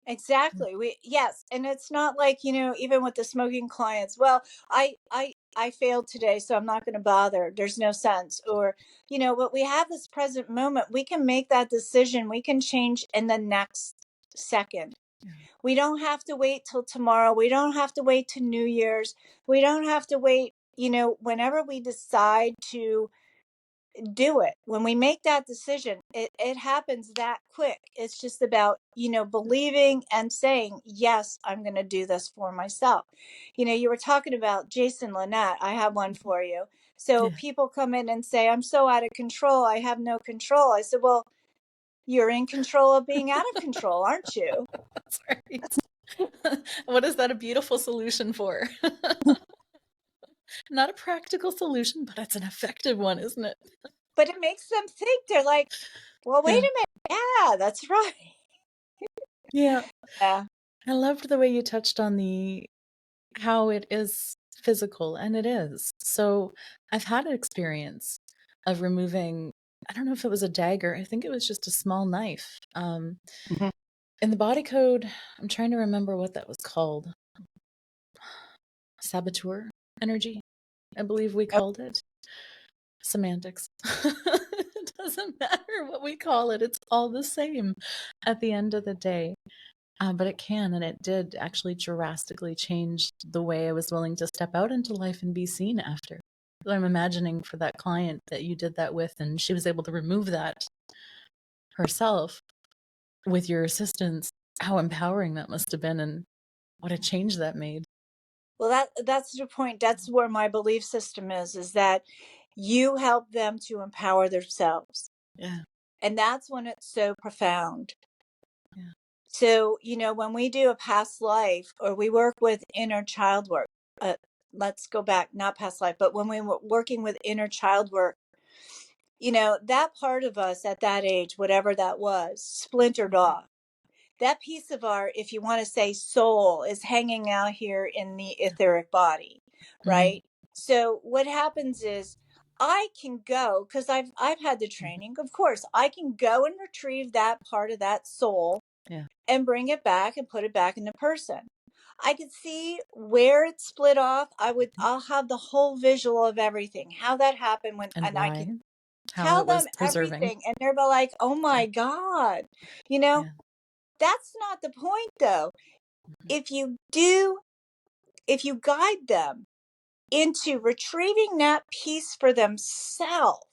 Exactly. Yes, and it's not like, even with the smoking clients, well, I failed today, so I'm not going to bother. There's no sense. Or, but we have this present moment. We can make that decision. We can change in the next second.
Yeah.
We don't have to wait till tomorrow. We don't have to wait to New Year's. We don't have to wait, whenever we decide to do it. When we make that decision, it happens that quick. It's just about, believing and saying, yes, I'm going to do this for myself. You were talking about Jason Linett. I have one for you. So
Yeah.
people come in and say, I'm so out of control. I have no control. I said, well, you're in control of being out of control, aren't you?
That's right. What is that a beautiful solution for? Not a practical solution, but it's an effective one, isn't it?
But it makes them think. They're like, well, wait
Yeah.
a minute. Yeah, that's right.
Yeah.
Yeah.
I loved the way you touched on the how it is physical, and it is. So I've had an experience of removing, I don't know if it was a dagger, I think it was just a small knife.
Mhm.
In the body code, I'm trying to remember what that was called. Saboteur energy, I believe we
Oh,
called it. Semantics. It doesn't matter what we call it, it's all the same at the end of the day. But it can, and it did actually drastically change the way I was willing to step out into life and be seen after. So I'm imagining for that client that you did that with, and she was able to remove that herself with your assistance, how empowering that must have been and what a change that made.
well, that's the point. That's where my belief system is that you help them to empower themselves.
Yeah.
And that's when it's so profound.
Yeah.
So, when we do a past life or we work with inner child work, uh, let's go back, not past life, but when we were working with inner child work, that part of us at that age, whatever that was, splintered off. That piece of our, if you want to say soul, is hanging out here in the etheric body,
Mm-hmm.
right? So what happens is I can go, because I've had the
Mm-hmm.
training, of course, I can go and retrieve that part of that soul
Yeah.
and bring it back and put it back in the person. I could see where it split off. I'll have the whole visual of everything, how that happened
And
and I could
why? How
tell
it
them
was preserving.
everything and they're like, oh
Yeah.
my God, you know,
Yeah.
that's not the point though.
Mhm.
If you do, if you guide them into retrieving that peace for themselves,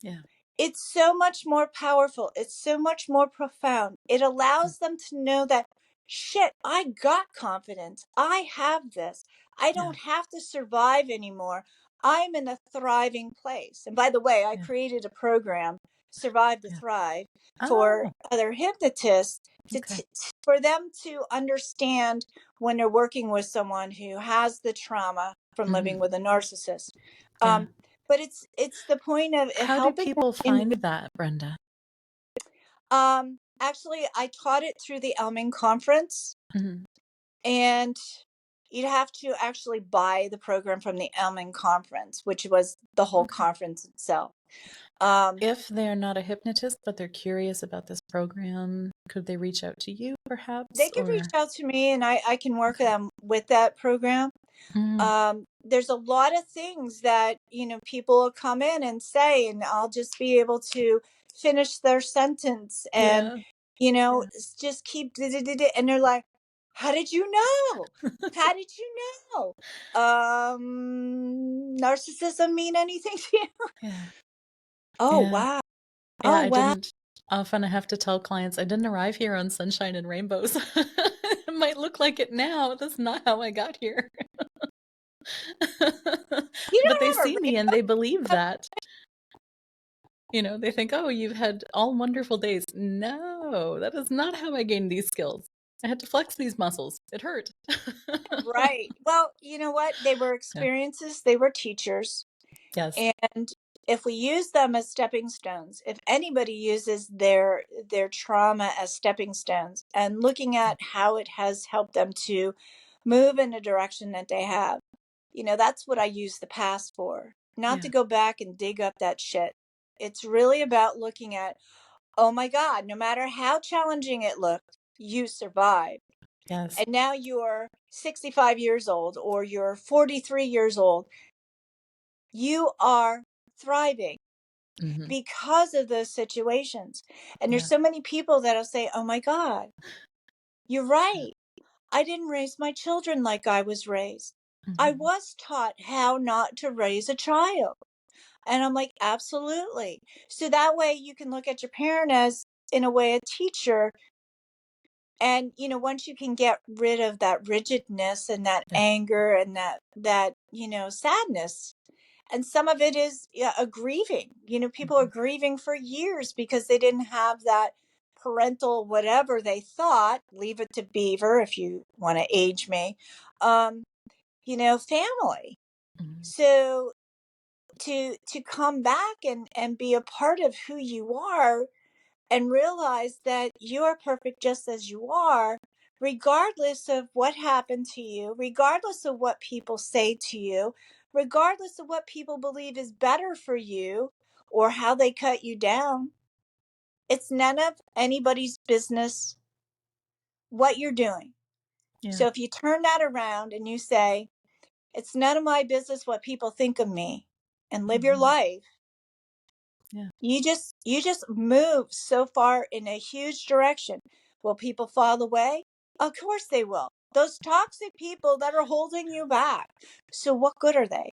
Yeah.
it's so much more powerful. It's so much more profound. It
Mm.
allows them to know that, shit, I got confidence. I have this. I
Yeah.
don't have to survive anymore. I'm in a thriving place. And by the way, I
Yeah.
created a program, Survive to
Yeah.
Thrive, for
Oh,
other hypnotists
okay.
for them to understand when they're working with someone who has the trauma from living
Hmm.
with a narcissist.
Yeah.
Um, but it's the point of
How do
helping them
people find that, Brenda?
actually I taught it through the Elming conference,
Mhm.
and you'd have to actually buy the program from the Elming conference, which was the whole
Okay.
conference itself. Um,
If they're not a hypnotist, but they're curious about this program, could they reach out to you
they
perhaps?
could reach
Or,
out to me and I can work
okay.
them with that program.
Mm,
There's a lot of things that, people will come in and say, and I'll just be able to finish their sentence and,
yeah. Yeah.
just keep, and they're like, how did you know? How did you know? Narcissism mean anything to you?
Yeah.
Oh,
Yeah.
wow.
Yeah.
Oh,
I
wow.
didn't often I have to tell clients I didn't arrive here on sunshine and rainbows. It might look like it now. That's not how I got here.
You
But they
don't have a
see me and they believe that. They think, oh, you've had all wonderful days. No, that is not how I gained these skills. I had to flex these muscles. It hurt.
right. Well, you know what? They were
Yeah.
experiences, they were teachers.
Yes.
And if we use them as stepping stones, if anybody uses their trauma as stepping stones and looking
Yeah.
at how it has helped them to move in the direction that they have, that's what I use the past for. Not to
Yeah.
go back and dig up that shit. It's really about looking at, oh my God, no matter how challenging it looked, you survived.
Yes.
And now you're 65 years old or you're 43 years old. You are thriving
Hmm.
because of those situations. And there's
Yeah.
so many people that'll say, oh my God, you're
Yeah.
right. I didn't raise my children like I was raised. I
Hmm.
was taught how not to raise a child. And I'm like, absolutely. So that way you can look at your parent as, in a way, a teacher. And, once you can get rid of that rigidness and that
Yeah.
anger and that sadness, and some of it is, yeah, a grieving. People are
Hmm.
grieving for years because they didn't have that parental whatever they thought. Leave it to Beaver if you want to age me. Um, family.
Hmm.
So to come back and be a part of who you are and realize that you are perfect just as you are, regardless of what happened to you, regardless of what people say to you, regardless of what people believe is better for you or how they cut you down. It's none of anybody's business what you're doing.
Yeah.
So if you turn that around and you say, it's none of my business what people think of me, and live your
Hmm.
life,
Yeah.
you just move so far in a huge direction. Will people fall away? Of course they will. Those toxic people that are holding you back. So what good are they?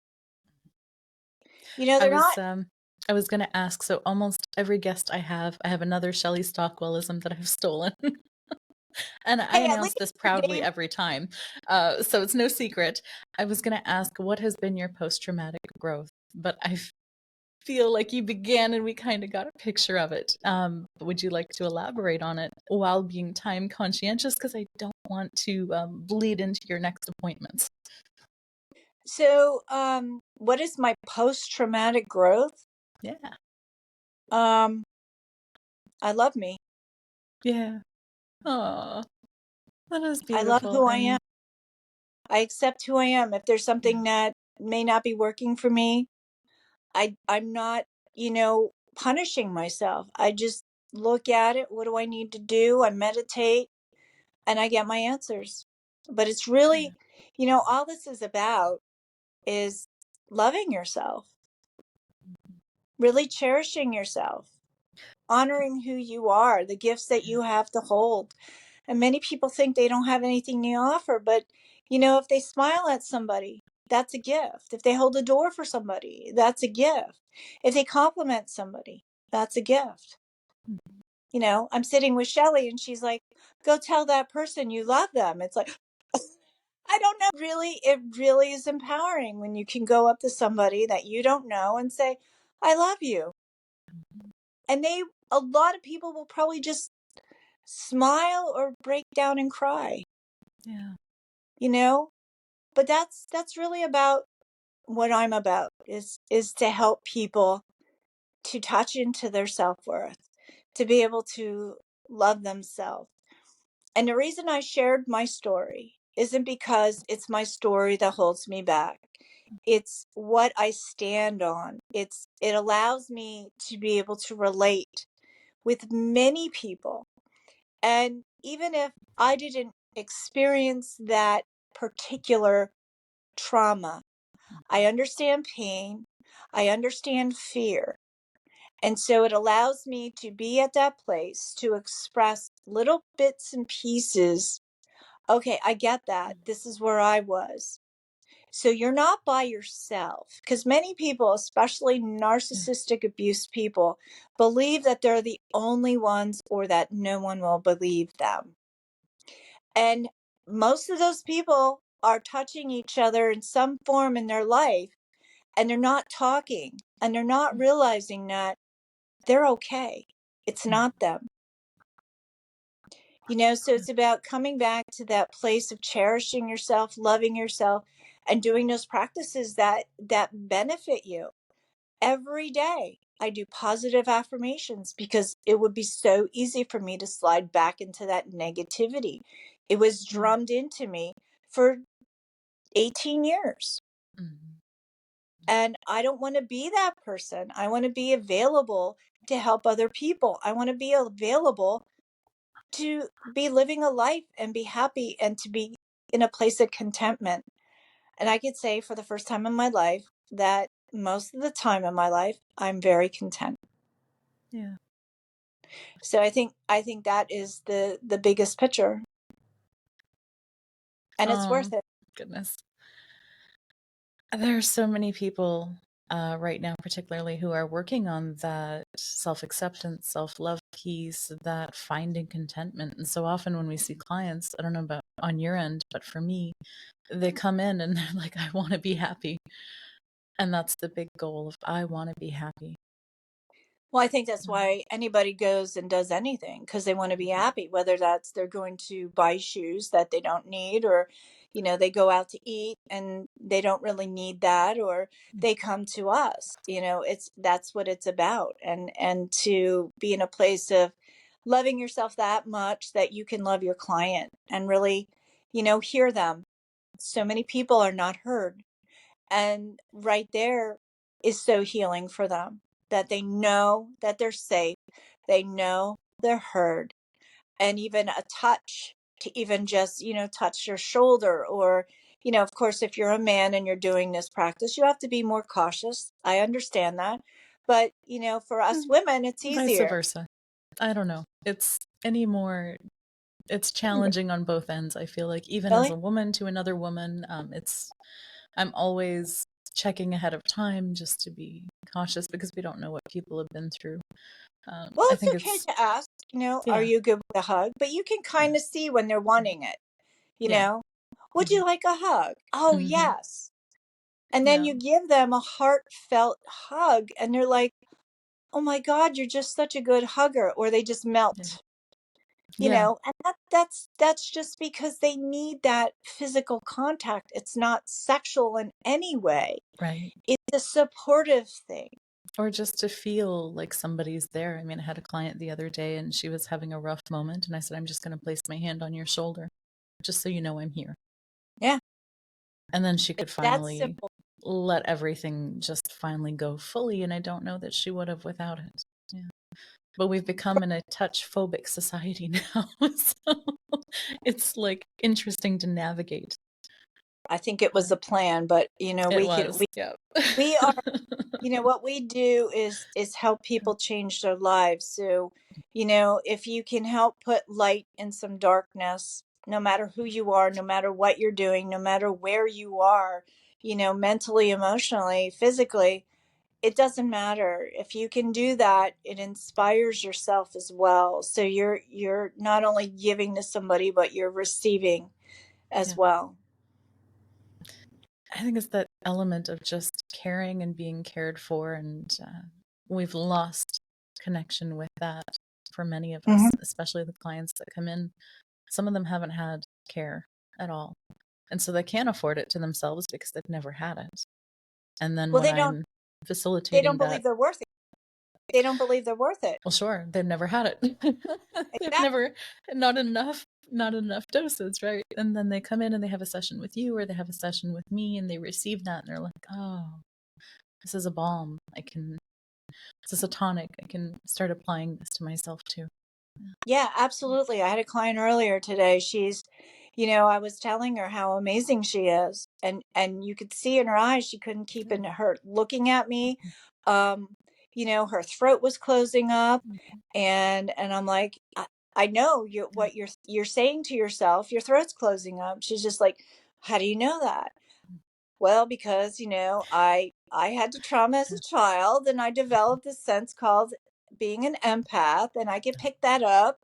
I
They're
was
not.
um I was gonna ask, so almost every guest I have another Shelley Stockwellism that I've stolen. And I
Hey, at
announce
least
this
you
proudly
gave.
every time. So it's no secret. I was gonna ask, what has been your post-traumatic growth? But I feel like you began and we kind of got a picture of it. Would you like to elaborate on it while being time conscientious? Because I don't want to bleed into your next appointments.
So, what is my post-traumatic growth?
Yeah.
Um, I love me.
Yeah. Oh, that is
I love
beautiful.
who
I
I am.
mean,
I accept who I am. If there's
yeah.
something that may not be working for me, I'm not, punishing myself. I just look at it. What do I need to do? I meditate and I get my answers. But it's really, all this is about is loving yourself, really cherishing yourself, honoring who you are, the gifts that you have to hold. And many people think they don't have anything to offer, but if they smile at somebody, that's a gift. If they hold a door for somebody, that's a gift. If they compliment somebody, that's a gift. I'm sitting with Shelly and she's like, go tell that person you love them. It's like, I don't know. Really, it really is empowering when you can go up to somebody that you don't know and say, I love you. And a lot of people will probably just smile or break down and cry.
Yeah.
But that's really about what I'm about, is to help people to touch into their self-worth, to be able to love themselves. And the reason I shared my story isn't because it's my story that holds me back. It's what I stand on. It allows me to be able to relate with many people. And even if I didn't experience that particular trauma, I understand pain, I understand fear. And so it allows me to be at that place to express little bits and pieces. Okay, I get that. This is where I was. So you're not by yourself, because many people, especially narcissistic abuse people, believe that they're the only ones or that no one will believe them. And most of those people are touching each other in some form in their life, and they're not talking, and they're not realizing that they're okay. It's not them. So it's about coming back to that place of cherishing yourself, loving yourself, and doing those practices that benefit you. Every day I do positive affirmations because it would be so easy for me to slide back into that negativity. It was drummed into me for 18 years.
Mm-hmm.
And I don't want to be that person. I want to be available to help other people. I want to be available to be living a life and be happy and to be in a place of contentment. And I could say for the first time in my life that most of the time in my life, I'm very content.
Yeah.
So I think that is the biggest picture. And it's
Oh,
worth it.
goodness. There are so many people right now, particularly, who are working on that self acceptance, self love piece, that finding contentment. And so often when we see clients, I don't know about on your end, but for me, they come in and they're like, I want to be happy. And that's the big goal of I want to be happy.
Well, I think that's why anybody goes and does anything, because they want to be happy, whether that's they're going to buy shoes that they don't need, or, they go out to eat and they don't really need that, or they come to us. That's what it's about. And to be in a place of loving yourself that much that you can love your client and really, hear them. So many people are not heard. And right there is so healing for them, that they know that they're safe. They know they're heard. And even a touch, to even just, touch your shoulder, or, of course, if you're a man and you're doing this practice, you have to be more cautious. I understand that. But, for us women, it's
Vice
easier.
versa. I don't know. It's challenging on both ends. I feel like even as
Really?
a woman to another woman, I'm always checking ahead of time just to be cautious because we don't know what people have been through.
Well,
I
it's
think
okay
it's
to ask, are
yeah,
you good with a hug? But you can
yeah,
kind of see when they're wanting it, you
yeah,
know? Would
hmm
you like a hug? Oh,
hmm
yes. And then
yeah,
you give them a heartfelt hug and they're like, oh my God, you're just such a good hugger. Or they just
yeah,
melt,
yeah,
and that's just because they need that physical contact. It's not sexual in any way.
right.
It's a supportive thing.
Or just to feel like somebody's there. I mean, I had a client the other day and she was having a rough moment, and I said, I'm just going to place my hand on your shoulder just so you know I'm here.
Yeah.
And then she
It's
could
that
finally
simple.
let everything just finally go fully. And I don't know that she would have without it. Yeah. but we've become in a touch phobic society now. So it's like interesting to navigate.
I think it was a plan, but
It was, yeah.
we are, what we do is help people change their lives. So, if you can help put light in some darkness, no matter who you are, no matter what you're doing, no matter where you are, mentally, emotionally, physically, it doesn't matter. If you can do that, it inspires yourself as well. So you're not only giving to somebody, but you're receiving as
Yeah.
well.
I think it's that element of just caring and being cared for, and we've lost connection with that for many of us,
Hmm.
especially the clients that come in. Some of them haven't had care at all, and so they can't afford it to themselves because they've never had it. And then
Well,
when
they don't
I'm
they don't
facilitating that,
believe they're worth it. They don't believe they're worth it.
well, sure, they've never had it. They've
Exactly.
never, not enough doses, right? And then they come in and they have a session with you, or they have a session with me, and they receive that, and they're like, oh, this is a balm. This is a tonic. I can start applying this to myself too.
Yeah, absolutely. I had a client earlier today. I was telling her how amazing she is, and you could see in her eyes she couldn't keep in her looking at me. Um, her throat was closing up, and I'm like, I know what you're saying to yourself. Your throat's closing up. She's just like, how do you know that? Well, because, I had to trauma as a child, and I developed this sense called being an empath, and I can pick that up,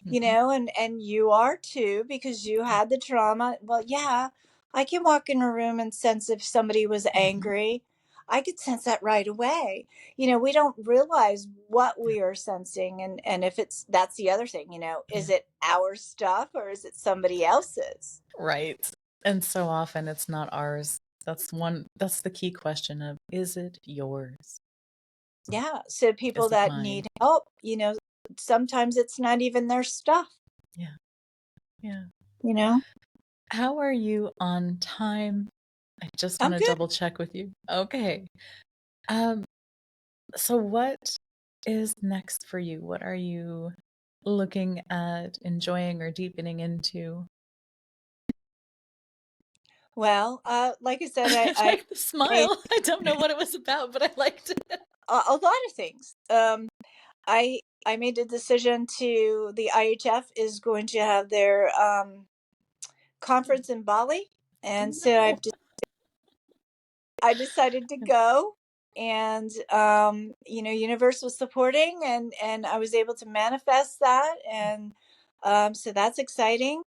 Mhm.
and you are too, because you had the trauma. Well, yeah, I can walk in a room and sense if somebody was
Mhm.
angry. I could sense that right away. We don't realize what we are sensing, and if that's the other thing, is
Yeah.
it our stuff or is it somebody else's?
Right. And so often it's not ours. That's the key question of, is it yours?
Yeah. So
Is
people
it
that
mine?
need help, sometimes it's not even their stuff,
Yeah. Yeah.
you know?
How are you on time? I just want
I'm
to
good.
double check with you. Okay. Um, so what is next for you? What are you looking at, enjoying, or deepening into?
Well, like I said,
I
I
like the
made
smile. I don't know what it was about, but I liked it.
a lot of things. I made a decision to the IHF is going to have their conference in Bali, and so
No.
I decided to go, and universe was supporting, and I was able to manifest that, and so that's exciting.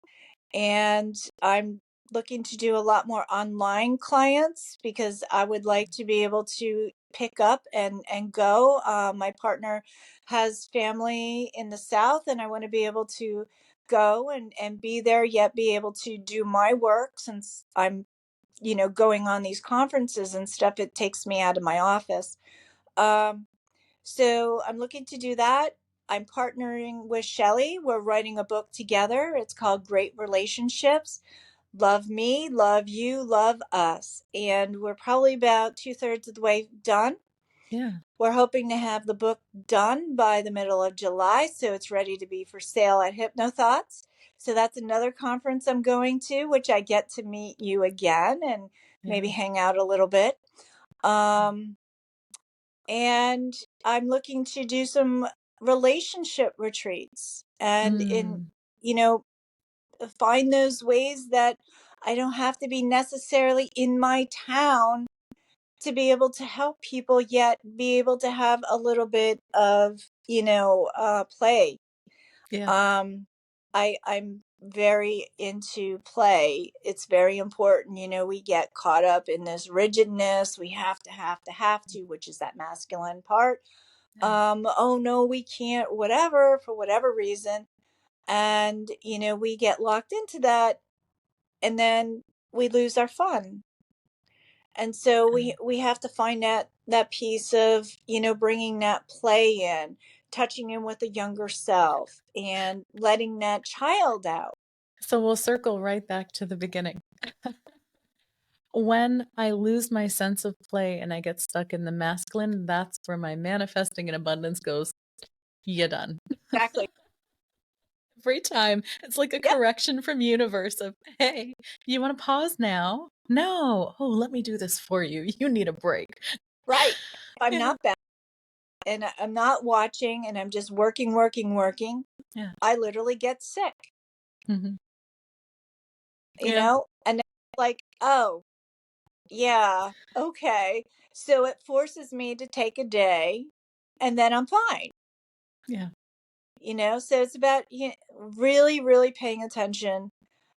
And I'm looking to do a lot more online clients because I would like to be able to pick up and go. My partner has family in the South, and I want to be able to go and be there, yet be able to do my work since I'm going on these conferences and stuff. It takes me out of my office. Um, so I'm looking to do that. I'm partnering with Shelly. We're writing a book together. It's called Great Relationships. Love me, love you, love us. And we're probably about 2/3 of the way done.
Yeah.
We're hoping to have the book done by the middle of July, so it's ready to be for sale at HypnoThoughts. So that's another conference I'm going to, which I get to meet you again and maybe
Yeah.
hang out a little bit. Um, and I'm looking to do some relationship retreats and
Mm.
you know, find those ways that I don't have to be necessarily in my town to be able to help people, yet be able to have a little bit of, play.
Yeah.
Um, I'm very into play. It's very important. We get caught up in this rigidness. We have to, which is that masculine part. Oh no, we can't, whatever, for whatever reason. And, we get locked into that, and then we lose our fun. And so
Yeah.
we have to find that piece of, bringing that play in, touching in with a younger self and letting that child out.
So we'll circle right back to the beginning. When I lose my sense of play and I get stuck in the masculine, that's where my manifesting and abundance goes. you're done.
Exactly.
Every time. It's like a
Yep.
correction from universe of, hey, you want to pause now? No. Oh, let me do this for you. You need a break.
Right. If I'm
Yeah.
not back and I'm not watching and I'm just working, working, working,
Yeah.
I literally get sick,
Hmm.
you
Yeah.
know? And then it's like, oh, yeah, okay. So it forces me to take a day and then I'm fine,
Yeah.
you know? So it's about really, really paying attention.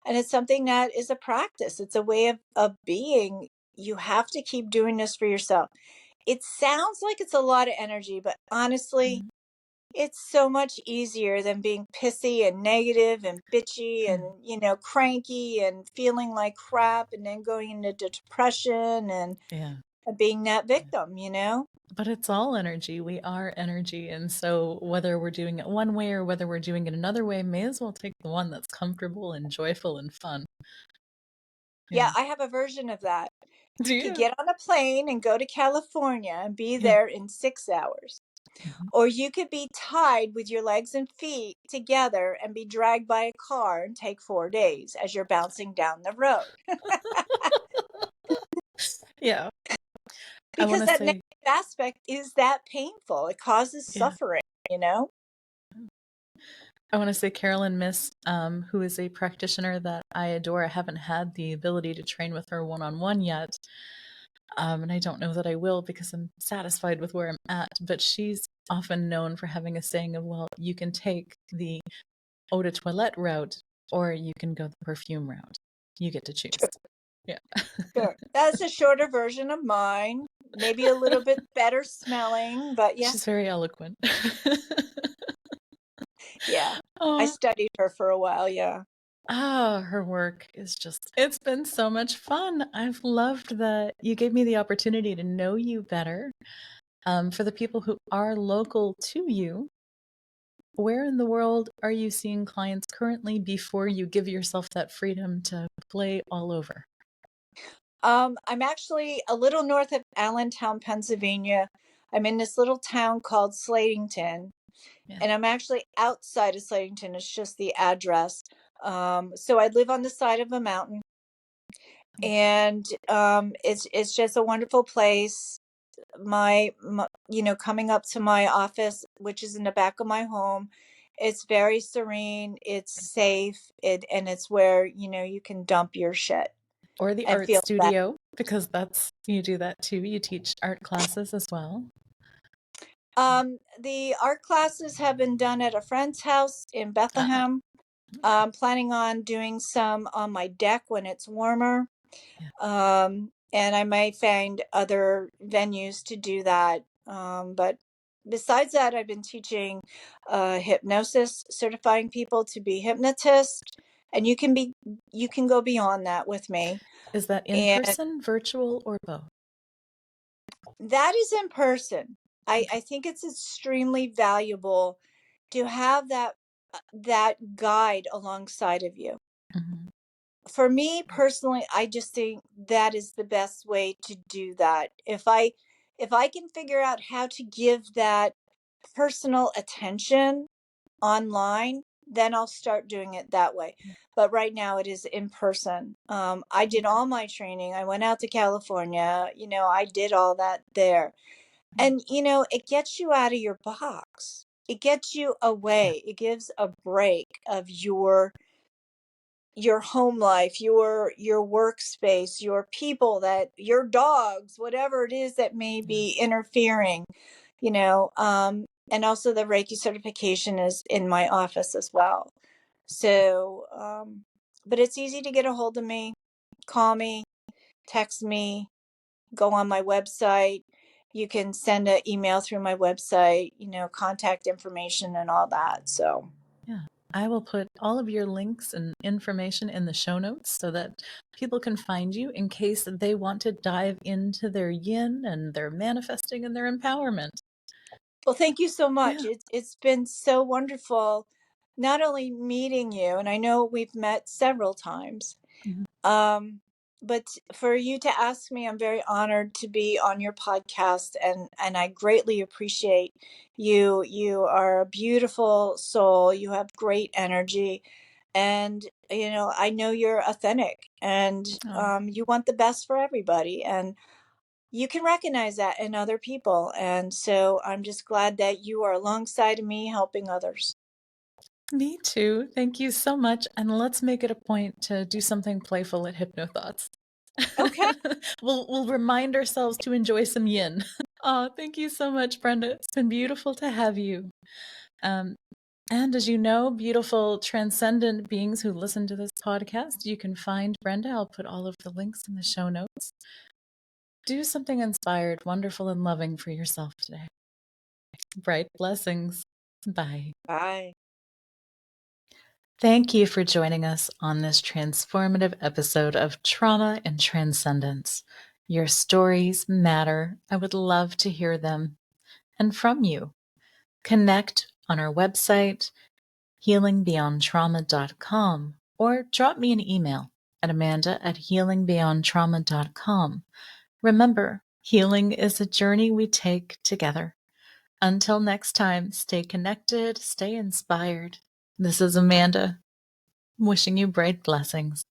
And it's something that is a practice, it's a way of being. You have to keep doing this for yourself. It sounds like it's a lot of energy, but honestly,
Mhm.
it's so much easier than being pissy and negative and bitchy
Yeah.
and, cranky and feeling like crap and then going into depression and
Yeah.
being that victim,
But it's all energy. We are energy. And so, whether we're doing it one way or whether we're doing it another way, may as well take the one that's comfortable and joyful and fun.
Yeah,
Yeah.
I have a version of that.
Do
You could
you?
get on a plane and go to California and be
Yeah.
there in 6 hours.
Mhm.
Or you could be tied with your legs and feet together and be dragged by a car and take 4 days as you're bouncing down the road.
Yeah. I want
Because
to
that negative
say,
aspect is that painful. It causes
yeah.
suffering, you know?
I want to say Carolyn Miss, who is a practitioner that I adore. I haven't had the ability to train with her one on one yet. And I don't know that I will because I'm satisfied with where I'm at. But she's often known for having a saying of, well, you can take the eau de toilette route or you can go the perfume route. You get to choose.
Sure,
Yeah.
sure. That's a shorter version of mine. Maybe a little bit better smelling, but yeah,
She's very eloquent.
yeah. I
Oh,
studied her for a while, yeah.
her work is just, it's been so much fun. I've loved that you gave me the opportunity to know you better. For the people who are local to you, where in the world are you seeing clients currently before you give yourself that freedom to play all over?
I'm actually a little north of Allentown, Pennsylvania. I'm in this little town called Slatington,
Yeah.
and I'm actually outside of Slatington. It's just the address. So I live on the side of a mountain,
Mm.
and it's just a wonderful place. Coming up to my office, which is in the back of my home, it's very serene. It's safe, and it's where you can dump your shit
Or the
and
art
feel better.
studio, because that's, you do that too. You teach art classes as well.
The art classes have been done at a friend's house in
Ah,
Bethlehem.
okay.
I'm planning on doing some on my deck when it's warmer.
Yeah.
And I might find other venues to do that. But besides that, I've been teaching hypnosis, certifying people to be hypnotists, and you can go beyond that with me.
Is that in
And
person, virtual, or both?
that is in person. I
Okay.
think it's extremely valuable to have that guide alongside of you.
Hmm.
For me personally, I just think that is the best way to do that. If I can figure out how to give that personal attention online, then I'll start doing it that way.
Yeah.
But right now it is in person. I did
Okay.
all my training. I went out to California. I did all that there.
Yeah.
And it gets you out of your box. It gets you
Yeah.
away. It gives a break of your home life, your workspace, your people, that your dogs, whatever it is that may
Yeah.
be interfering, and also the Reiki certification is in my office as well. So, but it's easy to get a hold of me, call me, text me, go on my website. You can send an email through my website, contact information and all that. So,
Yeah. I will put all of your links and information in the show notes so that people can find you in case they want to dive into their yin and their manifesting and their empowerment.
well, thank you so much.
Yeah.
It's been so wonderful, not only meeting you, and I know we've met several times,
Mhm.
um, but for you to ask me, I'm very honored to be on your podcast, and I greatly appreciate you. You are a beautiful soul. You have great energy, and I know you're authentic, and
Oh,
you want the best for everybody, and you can recognize that in other people. And so I'm just glad that you are alongside of me helping others.
me too. Thank you so much. And let's make it a point to do something playful at HypnoThoughts.
Okay.
We'll remind ourselves to enjoy some yin. Oh, thank you so much, Brenda. It's been beautiful to have you. Um, and as you know, beautiful transcendent beings who listen to this podcast, you can find Brenda. I'll put all of the links in the show notes. Do something inspired, wonderful, and loving for yourself today. Bright blessings. Bye.
Bye.
Thank you for joining us on this transformative episode of Trauma and Transcendence. Your stories matter. I would love to hear them and from you. Connect on our website, healingbeyondtrauma.com, or drop me an email at amanda@healingbeyondtrauma.com. Remember, healing is a journey we take together. Until next time, stay connected, stay inspired. This is Amanda, wishing you bright blessings.